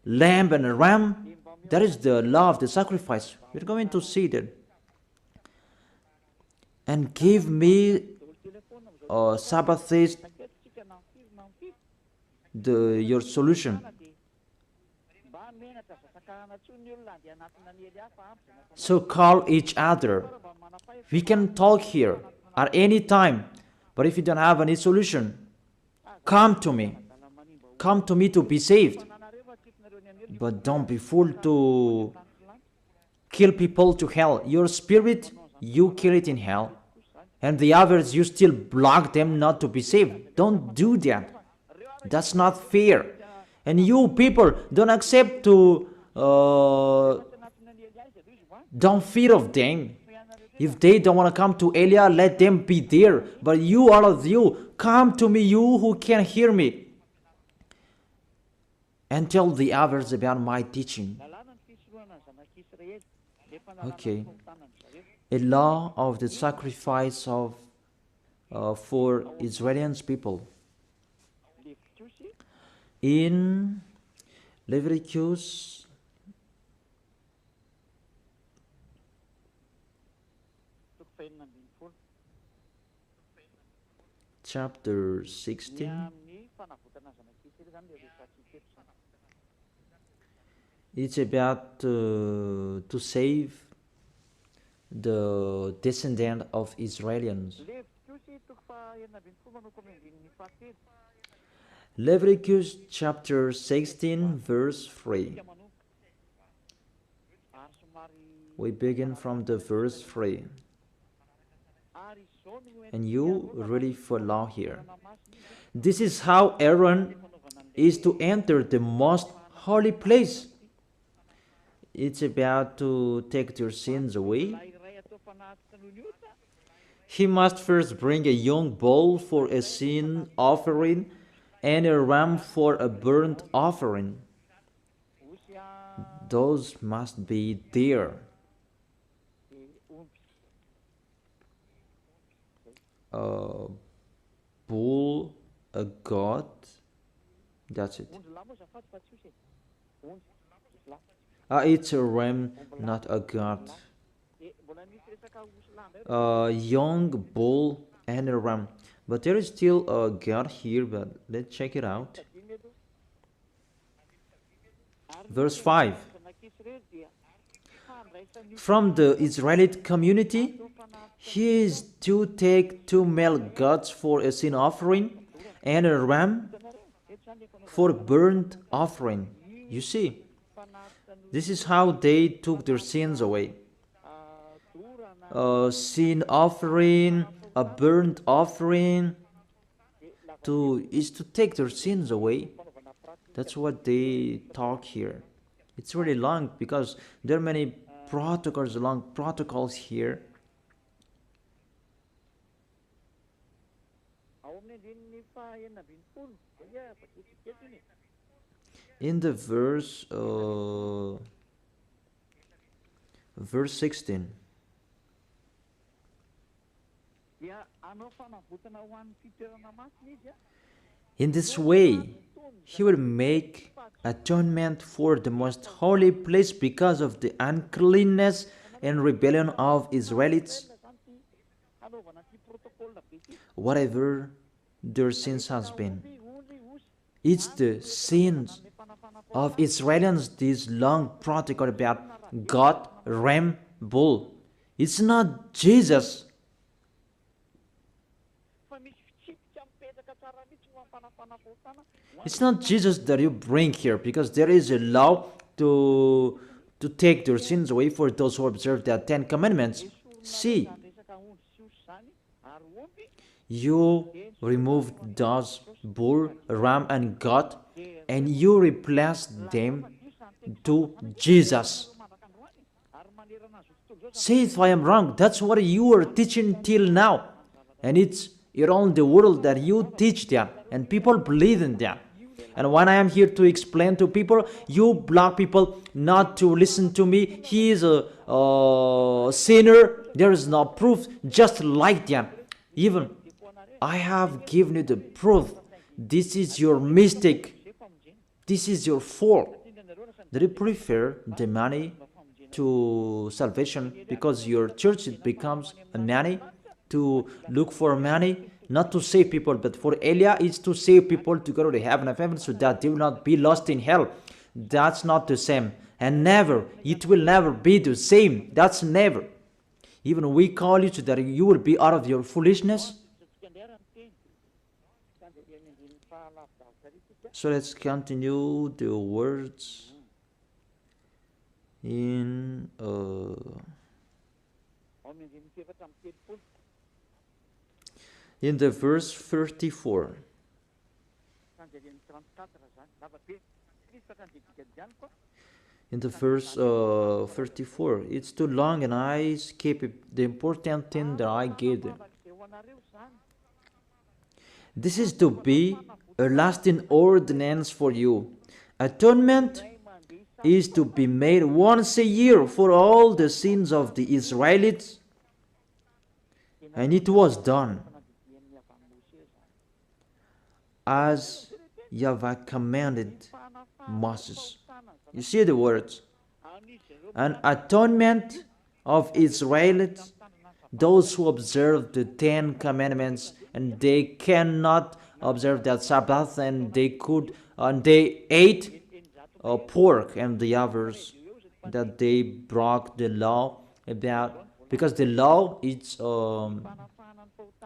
lamb, and a ram. That is the law of the sacrifice. We're going to see that. And give me Sabbath days, your solution. So call each other. We can talk here at any time. But if you don't have any solution, come to me. Come to me to be saved. But don't be fooled to kill people to hell. Your spirit, you kill it in hell. And the others, you still block them not to be saved. Don't do that. That's not fair. And you people, don't accept to... don't fear of them. If they don't want to come to Elia, let them be there. But you, all of you, come to me, you who can hear me, and tell the others about my teaching. Okay. A law of the sacrifice of for Israeli people. In Leviticus chapter 16, it's about to save the descendant of Israelians. Leviticus chapter 16 verse 3. We begin from the verse 3. And you really follow here. This is how Aaron is to enter the most holy place. It's about to take your sins away. He must first bring a young bull for a sin offering and a ram for a burnt offering. Those must be there. A bull, a goat, that's it. It's a ram, not a goat. A young bull and a ram. But there is still a goat here, but let's check it out. Verse 5. From the Israelite community, he is to take 2 male goats for a sin offering and a ram for burnt offering. You see, this is how they took their sins away. A sin offering, a burnt offering, is to take their sins away. That's what they talk here. It's really long because there are many long protocols here. In the verse 16. In this way, he will make atonement for the most holy place because of the uncleanness and rebellion of Israelites. Whatever their sins has been, it's the sins of Israelites, this long protocol about God, ram, bull. It's not Jesus. It's not Jesus that you bring here, because there is a law to take their sins away for those who observe the 10 Commandments. See, you removed those bull, ram, and goat, and you replaced them to Jesus. Say if I am wrong. That's what you are teaching till now, and it's around the world that you teach that, and people believe in that. And when I am here to explain to people, you block people not to listen to me. He is a sinner. There is no proof. Just like that. Even I have given you the proof. This is your mistake. This is your fault. Do you prefer the money to salvation? Because your church, it becomes a money to look for money, not to save people, but for Elia, it's to save people to go to the heaven of heaven so that they will not be lost in hell. That's not the same. And never, it will never be the same. That's never. Even we call you so that you will be out of your foolishness. So let's continue the words in the verse 34. In the verse 34, it's too long and I skip the important thing that I gave them. This is to be a lasting ordinance for you. Atonement is to be made once a year for all the sins of the Israelites, and it was done as YAHVAH commanded Moses. You see the words. An atonement of Israelites, those who observe the 10 Commandments, and they cannot observe that Sabbath, and they ate pork, and the others that they broke the law about, because the law is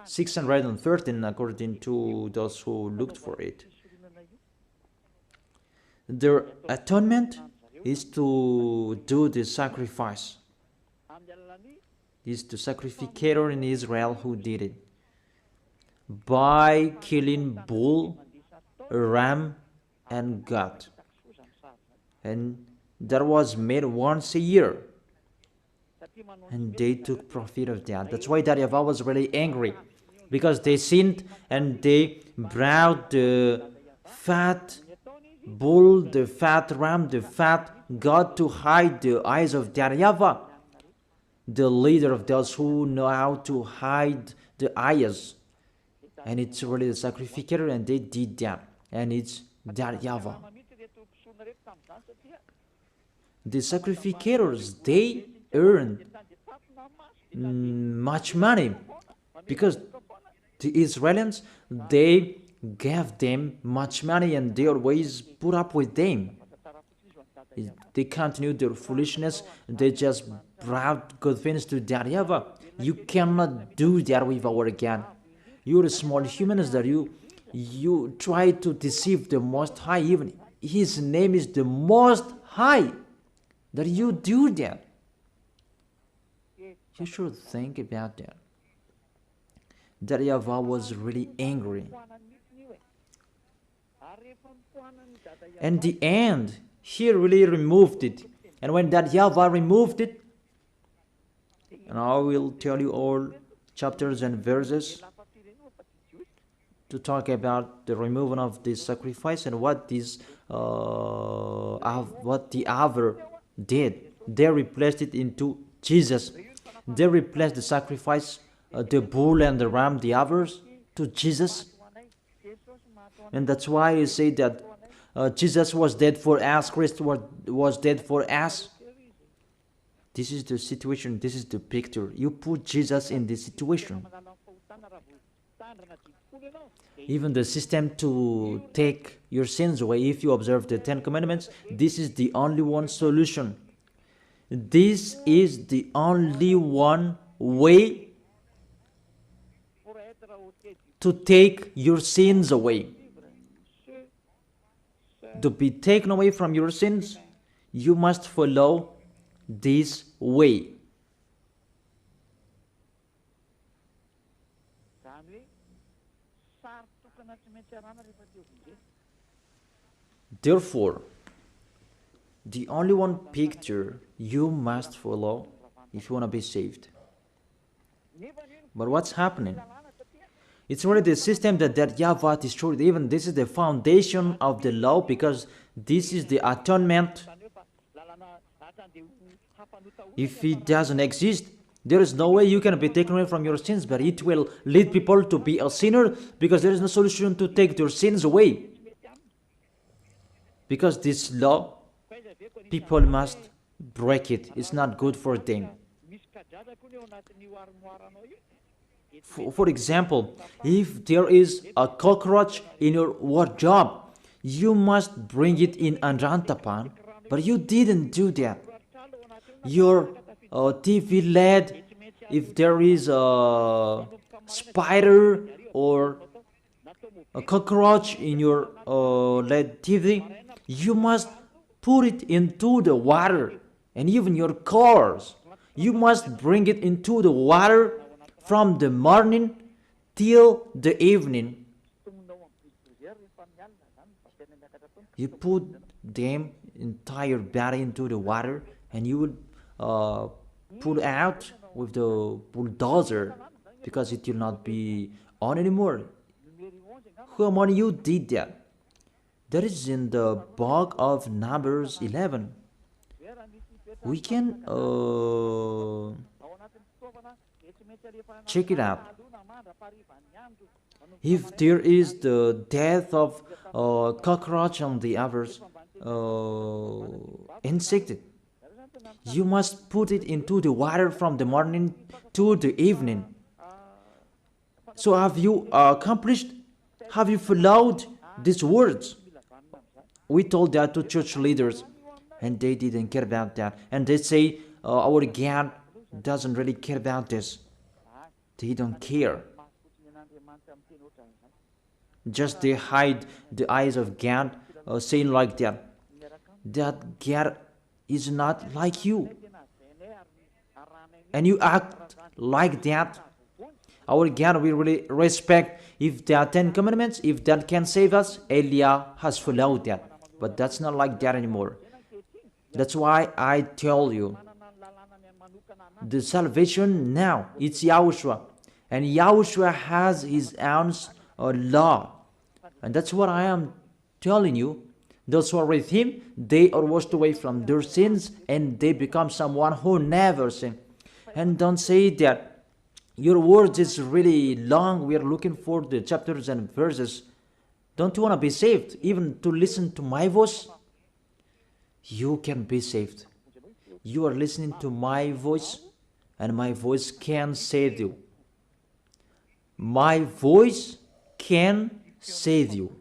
613 according to those who looked for it. Their atonement is to do the sacrifice. It's the sacrificator in Israel who did it by killing bull, ram, and goat, and that was made once a year, and they took profit of that. That's why YAHVAH was really angry, because they sinned and they brought the fat bull, the fat ram, the fat goat to hide the eyes of YAHVAH, the leader of those who know how to hide the eyes. And it's really the sacrificator, and they did that, and it's YAHVAH. The sacrificators, they earned much money, because the Israelites, they gave them much money, and they always put up with them. They continued their foolishness, they just brought good things to YAHVAH. You cannot do that with our God. You're small humans that you You try to deceive the Most High, even His name is the Most High, that you do that. You should think about that. That YAHVAH was really angry. And the end, He really removed it. And when that YAHVAH removed it, and I will tell you all chapters and verses to talk about the removal of this sacrifice and what this what the other did. They replaced it into Jesus. They replaced the sacrifice, the bull and the ram, the others, to Jesus. And that's why you say that Jesus was dead for us, Christ was dead for us. This is the situation, this is the picture. You put Jesus in this situation. Even the system to take your sins away, if you observe the 10 Commandments, this is the only one solution. This is the only one way to take your sins away. To be taken away from your sins, you must follow this way. Therefore, the only one picture you must follow if you want to be saved. But what's happening? It's already the system that YAHVAH destroyed. Even this is the foundation of the law, because this is the atonement. If it doesn't exist, there is no way you can be taken away from your sins, but it will lead people to be a sinner, because there is no solution to take their sins away. Because this law, people must break it. It's not good for them. For example, if there is a cockroach in your wardrobe, you must bring it in Anrantapan, but you didn't do that. Your TV LED, if there is a spider or a cockroach in your LED TV, you must put it into the water. And even your cars, you must bring it into the water from the morning till the evening. You put them entire body into the water, and you would pull out with the bulldozer, because it will not be on anymore. Who among you did that? That is in the book of Numbers 11. We can check it out. If there is the death of cockroach and the others insect, you must put it into the water from the morning to the evening. So have you accomplished? Have you followed these words? We told that to church leaders, and they didn't care about that. And they say, our God doesn't really care about this. They don't care. Just they hide the eyes of God, saying like that. That God is not like you. And you act like that. Our God we really respect. If there are 10 commandments, if that can save us, Elia has followed that. But that's not like that anymore. That's why I tell you, the salvation now, it's YAHOSHUAH. And YAHOSHUAH has his own law. And that's what I am telling you. Those who are with him, they are washed away from their sins, and they become someone who never sinned. And don't say that your words is really long. We are looking for the chapters and verses. Don't you want to be saved? Even to listen to my voice? You can be saved. You are listening to my voice, and my voice can save you. My voice can save you.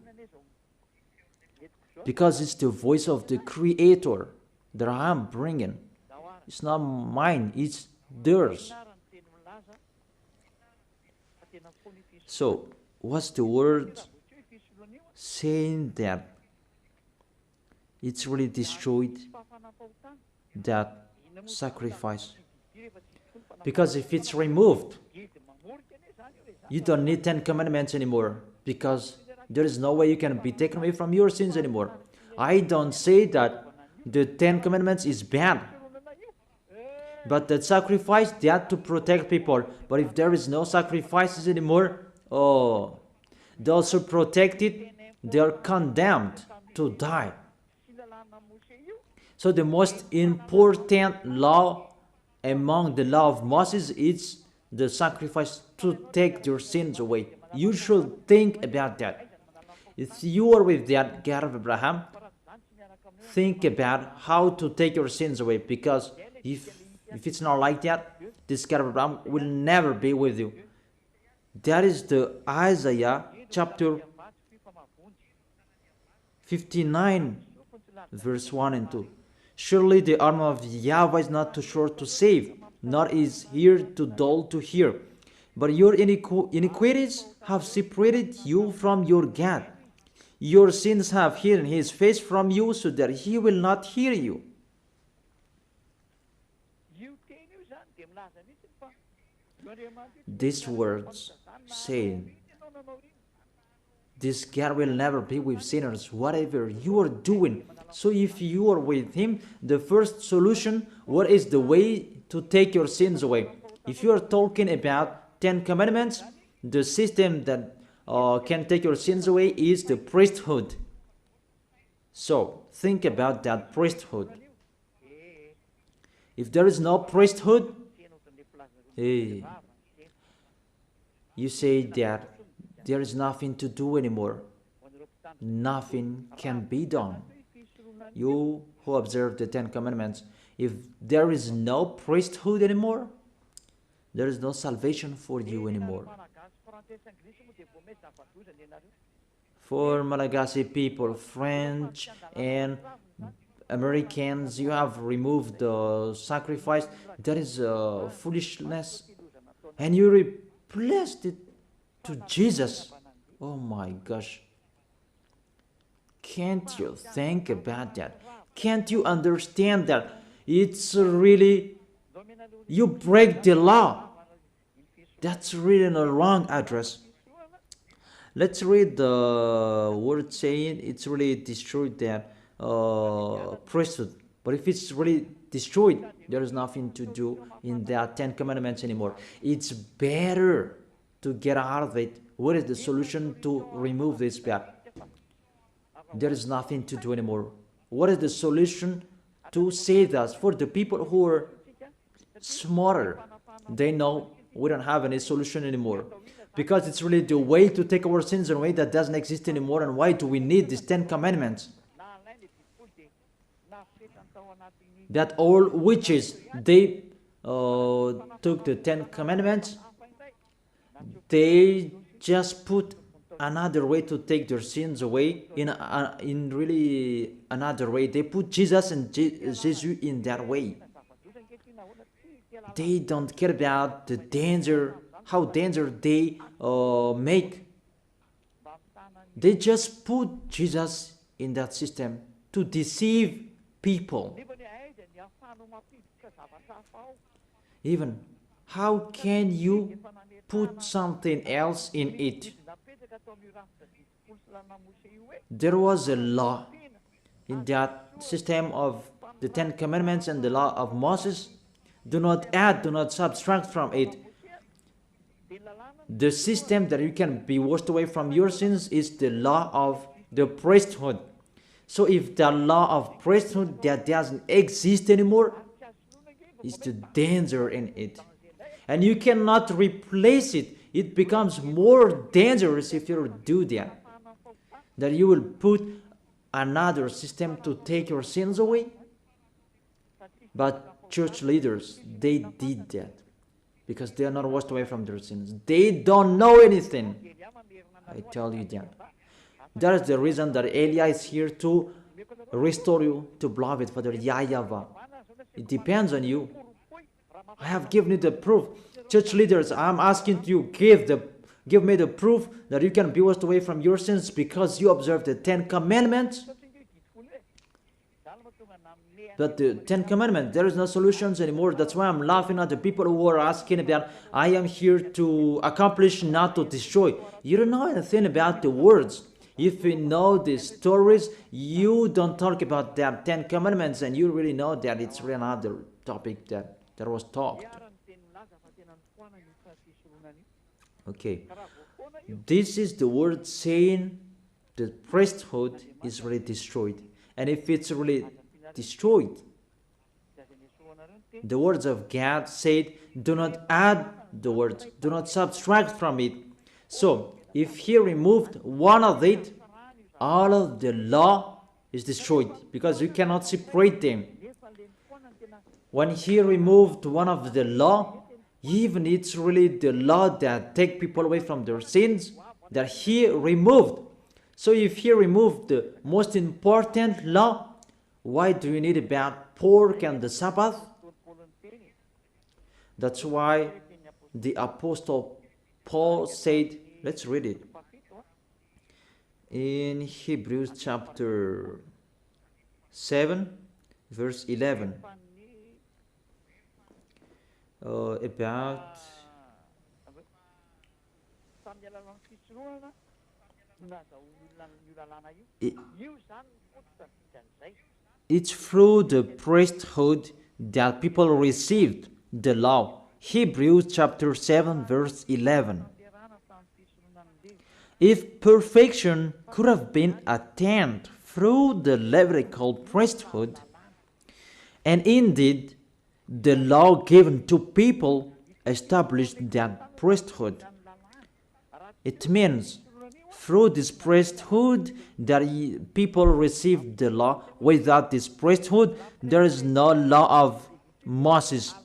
Because it's the voice of the Creator that I am bringing. It's not mine, it's theirs. So, what's the word saying that it's really destroyed that sacrifice. Because if it's removed, you don't need 10 commandments anymore, because there is no way you can be taken away from your sins anymore. I don't say that the 10 commandments is bad, but the sacrifice, they had to protect people. But if there is no sacrifices anymore, oh, those who protect it, they are condemned to die. So the most important law among the law of Moses is the sacrifice to take your sins away. You should think about that. If you are with that God of Abraham, think about how to take your sins away, because if it's not like that, this God of Abraham will never be with you. That is the Isaiah chapter 59 verse 1 and 2. Surely the arm of YAHVAH is not too short to save, nor is ear too dull to hear. But your iniquities have separated you from your God. Your sins have hidden his face from you, so that he will not hear you. These words saying, this God will never be with sinners, whatever you are doing. So if you are with him, the first solution, what is the way to take your sins away? If you are talking about 10 commandments, the system that can take your sins away is the priesthood. So think about that priesthood. If there is no priesthood, you say that there is nothing to do anymore. Nothing can be done. You who observe the 10 commandments, if there is no priesthood anymore, there is no salvation for you anymore. For Malagasy people, French and Americans, you have removed the sacrifice. That is foolishness. And you replaced it to Jesus. Oh my gosh. Can't you think about that? Can't you understand that it's really, you break the law? That's really a wrong address. Let's read the word saying it's really destroyed that priesthood. But if it's really destroyed, there is nothing to do in that 10 commandments anymore. It's better to get out of it. What is the solution to remove this bad? There is nothing to do anymore. What is the solution to save us? For the people who are smarter, they know we don't have any solution anymore, because it's really the way to take our sins away that doesn't exist anymore. And why do we need these 10 commandments? That all witches, they took the 10 commandments, they just put another way to take their sins away in really another way. They put Jesus and Jesus in that way. They don't care about the danger, how dangerous they make. They just put Jesus in that system to deceive people. Even, how can you put something else in it? There was a law in that system of the 10 commandments and the law of Moses. Do not add, do not subtract from it. The system that you can be washed away from your sins is the law of the priesthood. So if the law of priesthood that doesn't exist anymore, is the danger in it. And you cannot replace it. It becomes more dangerous if you do that. That you will put another system to take your sins away. But church leaders, they did that because they are not washed away from their sins. They don't know anything. I tell you that. That is the reason that Elia is here to restore you to beloved Father YAHVAH. It depends on you. I have given you the proof. Church leaders, I'm asking you, give the Give me the proof that you can be washed away from your sins because you observe the 10 Commandments. But the 10 Commandments, there is no solutions anymore. That's why I'm laughing at the people who are asking that I am here to accomplish, not to destroy. You don't know anything about the words. If you know the stories, you don't talk about the 10 Commandments, and you really know that it's really another topic that was talked. Okay. This is the word saying the priesthood is really destroyed. And if it's really destroyed, the words of God said, do not add the words, do not subtract from it. So, if he removed one of it, all of the law is destroyed, because you cannot separate them. When he removed one of the law, even it's really the law that take people away from their sins that he removed. So if he removed the most important law, why do you need about pork and the Sabbath? That's why the Apostle Paul said, let's read it. In Hebrews chapter 7, verse 11. About it's through the priesthood that people received the law. Hebrews chapter 7 verse 11. If perfection could have been attained through the Levitical priesthood, and indeed the law given to people established that priesthood, it means through this priesthood that people received the law. Without this priesthood, there is no law of Moses.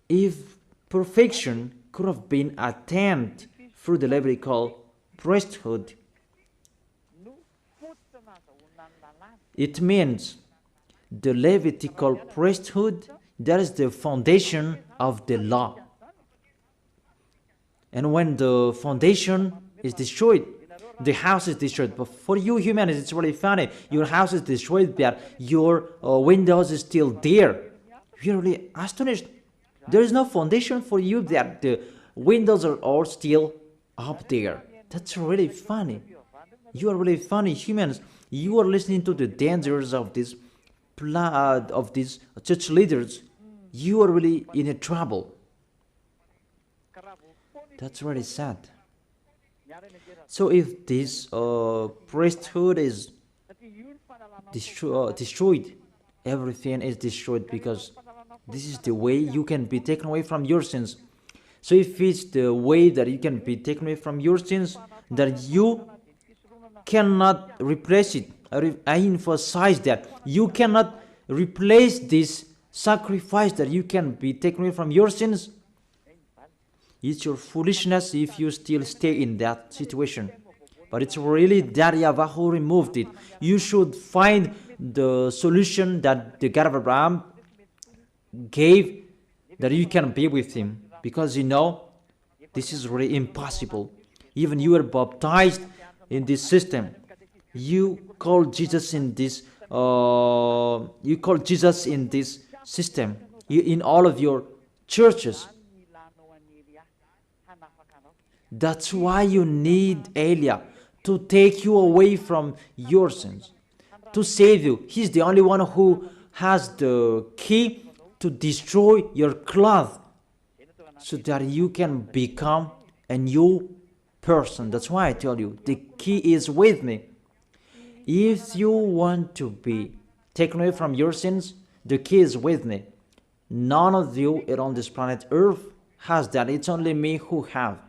If perfection could have been attained through the Levitical priesthood, it means the Levitical priesthood, that is the foundation of the law. And when the foundation is destroyed, the house is destroyed. But for you humans, it's really funny. Your house is destroyed, but your windows is still there. You're really astonished. There is no foundation for you, that the windows are all still up there. That's really funny. You are really funny humans. You are listening to the dangers of this of these church leaders. You are really in a trouble. That's really sad. So if this priesthood is destroyed, everything is destroyed, because this is the way you can be taken away from your sins. So if it's the way that you can be taken away from your sins, that you cannot replace it. I emphasize that. You cannot replace this sacrifice that you can be taken away from your sins. It's your foolishness if you still stay in that situation. But it's really that YAHVAH who removed it. You should find the solution that the God of Abraham gave, that you can be with him. Because you know, this is really impossible. Even you are baptized in this system. You call Jesus in this system. In all of your churches. That's why you need Eliah to take you away from your sins, to save you. He's the only one who has the key to destroy your cloth, so that you can become a new person. That's why I tell you, the key is with me. If you want to be taken away from your sins, the key is with me. None of you on this planet Earth has that. It's only me who have.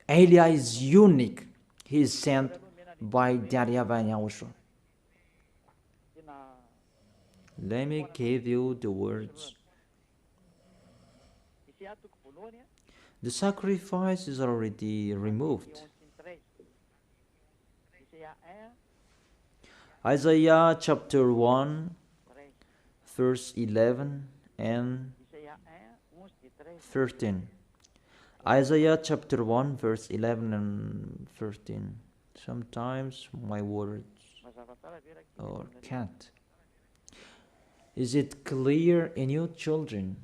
Eliah is unique. He is sent by YAHVAH and YAHOSHUAH. Let me give you the words. The sacrifice is already removed. Isaiah chapter 1, verse 11 and 13. Isaiah chapter 1 verse 11 and 13. Sometimes my words or can't. Is it clear in you, children?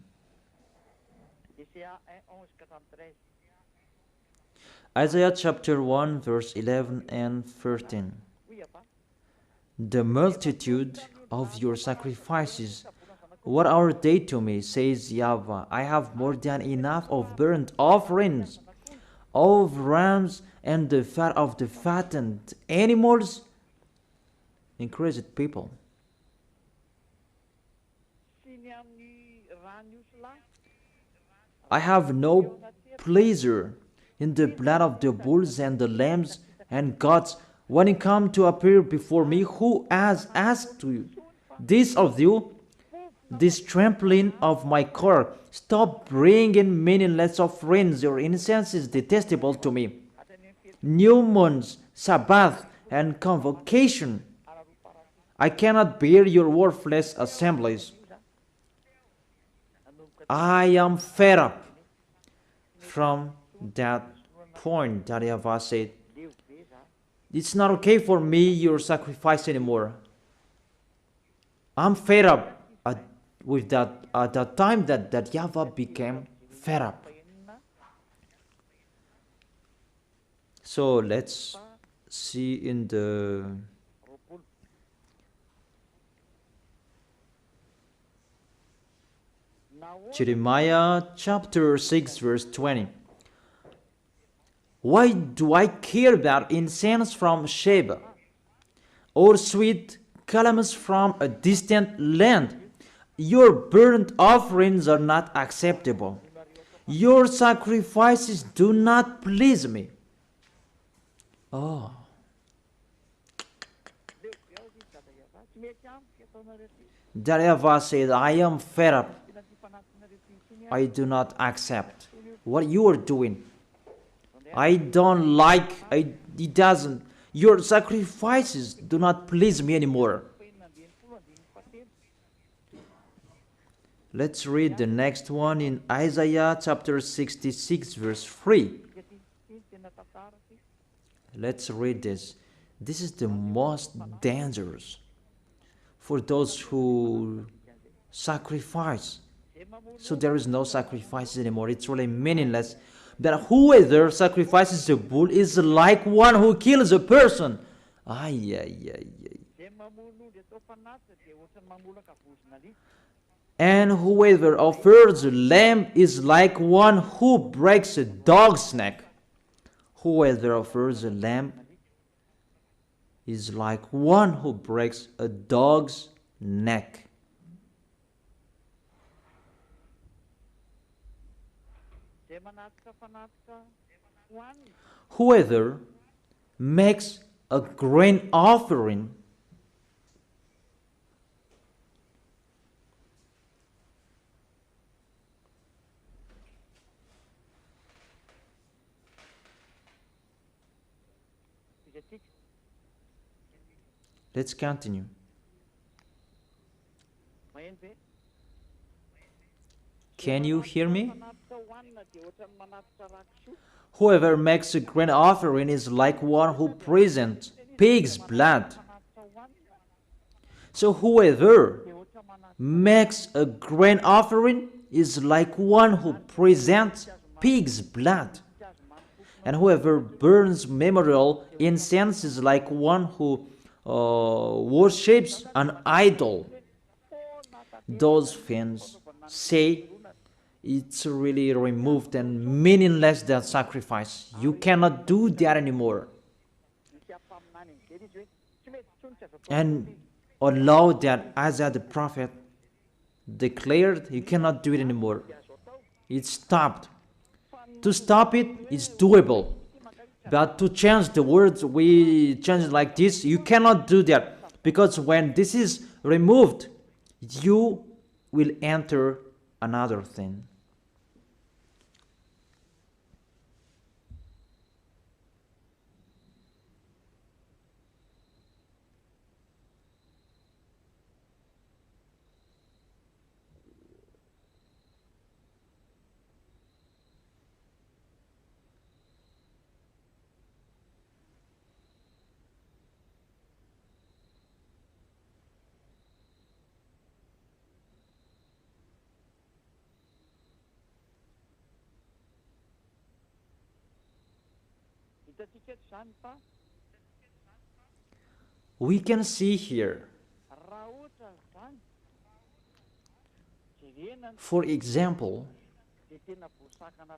Isaiah chapter 1 verse 11 and 13. The multitude of your sacrifices, what are they to me, says YAHVAH? I have more than enough of burnt offerings, of rams, and the fat of the fattened animals. Increased people. I have no pleasure in the blood of the bulls and the lambs and goats. When you come to appear before me, who has asked you this of you? This trampling of my core. Stop bringing meaningless offerings. Your incense is detestable to me. New moons, Sabbath, and convocation. I cannot bear your worthless assemblies. I am fed up. From that point, that YAHVAH said, it's not okay for me, your sacrifice anymore. I'm fed up with that at the time that YAHVAH became fed up. So let's see in the Jeremiah chapter 6 verse 20. Why do I care about incense from Sheba, or sweet calamus from a distant land? Your burnt offerings are not acceptable. Your sacrifices do not please me. Oh. That YAHVAH said, I am fed up. I do not accept what you are doing. I don't like, it doesn't. Your sacrifices do not please me anymore. Let's read the next one in Isaiah chapter 66 verse 3. Let's read this. This is the most dangerous for those who sacrifice. So there is no sacrifices anymore. It's really meaningless. That whoever sacrifices a bull is like one who kills a person. And whoever offers a lamb is like one who breaks a dog's neck. Whoever offers a lamb is like one who breaks a dog's neck. Whoever makes a grain offering Let's continue. Can you hear me? Whoever makes a grain offering is like one who presents pig's blood. So whoever makes a grain offering is like one who presents pig's blood. And whoever burns memorial incense is like one who worships an idol. Those fans say it's really removed and meaningless, that sacrifice. You cannot do that anymore. And allow that Isaiah the prophet declared, you cannot do it anymore. It stopped. To stop it is doable. But to change the words, we change it like this. You cannot do that. Because when this is removed, you will enter another thing. We can see here, for example,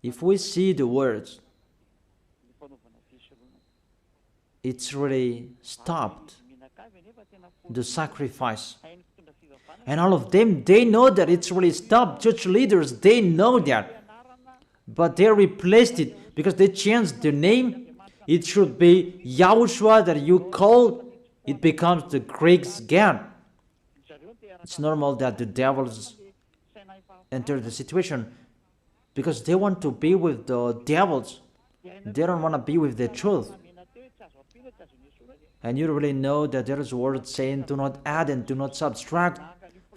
if we see the words, it's really stopped the sacrifice. And all of them, they know that it's really stopped. Church leaders, they know that. But they replaced it because they changed the name. It should be YAHOSHUAH that you call. It becomes the Greek's God. It's normal that the devils enter the situation because they want to be with the devils. They don't want to be with the truth. And you really know that there is a word saying, do not add and do not subtract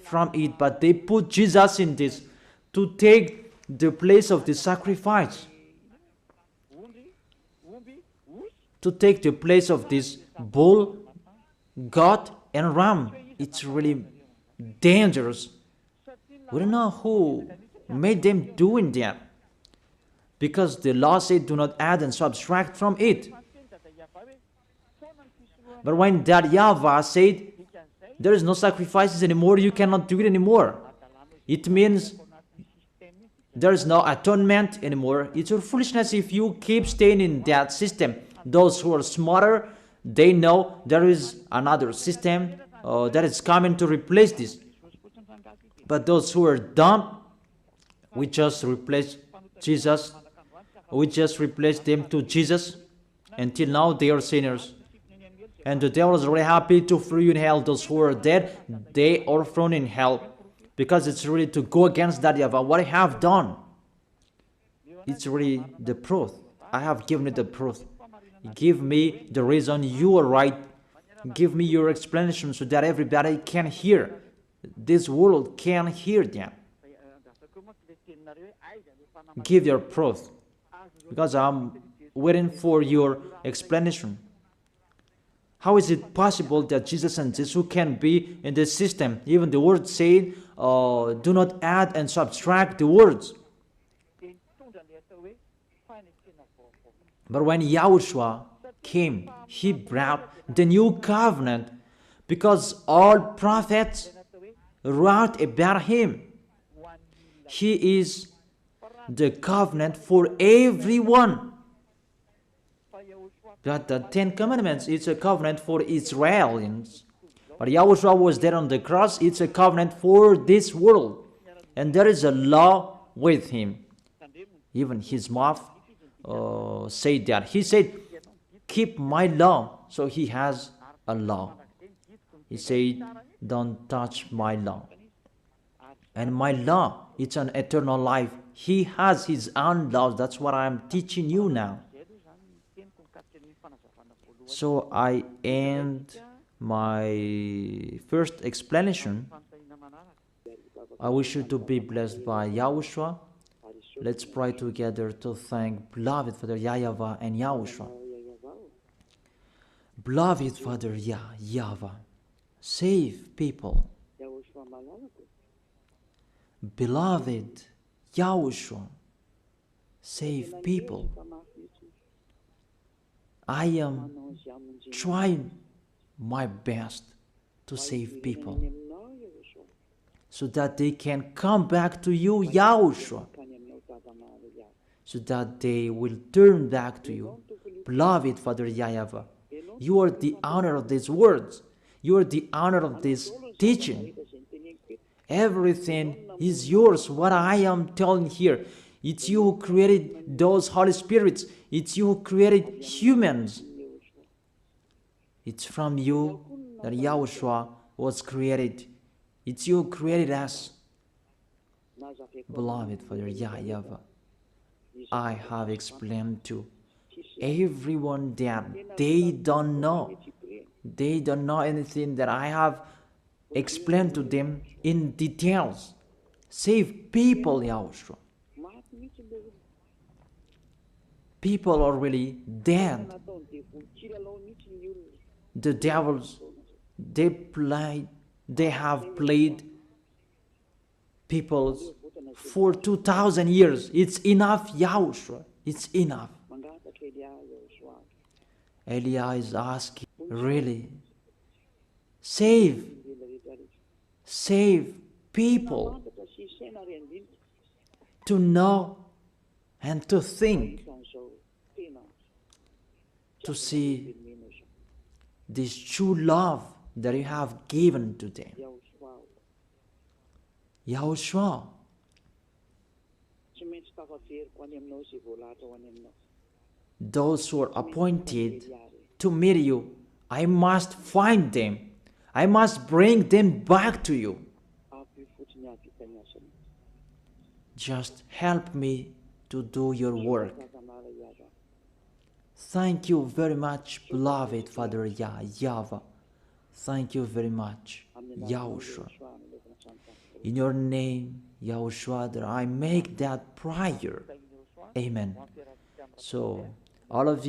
from it. But they put Jesus in this to take the place of the sacrifice. To take the place of this bull, goat, and ram. It's really dangerous. We don't know who made them doing that. Because the law said, do not add and subtract from it. But when that YAHVAH said, there is no sacrifices anymore, you cannot do it anymore. It means there is no atonement anymore. It's your foolishness if you keep staying in that system. Those who are smarter, they know there is another system that is coming to replace this. But those who are dumb, we just replace Jesus. We just replace them to Jesus. Until now, they are sinners. And the devil is really happy to throw you in hell. Those who are dead, they are thrown in hell. Because it's really to go against that YAHVAH. What I have done, it's really the proof. I have given it the proof. Give me the reason you are right. Give me your explanation so that everybody can hear. This world can hear them. Give your proof. Because I'm waiting for your explanation. How is it possible that Jesus and Jesus can be in this system? Even the word saying, do not add and subtract the words. But when YAHOSHUAH came, he brought the new covenant because all prophets wrote about him. He is the covenant for everyone. But the Ten Commandments, it's a covenant for Israelians. But YAHOSHUAH was there on the cross, it's a covenant for this world. And there is a law with him. Even his mouth said that. He said, keep my law. So he has a law. He said, don't touch my law. And my law, it's an eternal life. He has his own laws. That's what I'm teaching you now. So I end my first explanation. I wish you to be blessed by YAHOSHUAH. Let's pray together to thank beloved Father YAHVAH and YAHOSHUAH. Beloved Father YAHVAH, save people. Beloved YAHOSHUAH, save people. I am trying my best to save people so that they can come back to you, YAHOSHUAH, so that they will turn back to you. Beloved Father YAHVAH, you are the honor of these words. You are the honor of this teaching. Everything is yours, what I am telling here. It's you who created those Holy Spirits. It's you who created humans. It's from you that YAHOSHUAH was created. It's you who created us. Beloved Father YAHVAH, I have explained to everyone that they don't know. They don't know anything that I have explained to them in details. Save people, YAHOSHUAH. People are really dead. The devils, they have played people for 2,000 years. It's enough, YAHOSHUAH. It's enough. Elia is asking, really, save people to know and to think, to see this true love that you have given to them. YAHOSHUAH, those who are appointed to meet you, I must find them. I must bring them back to you. Just help me to do your work. Thank you very much, beloved Father YAHVAH. Thank you very much, YAHOSHUAH. In your name, YAHOSHUAH, that I make that prayer. Amen. So, all of you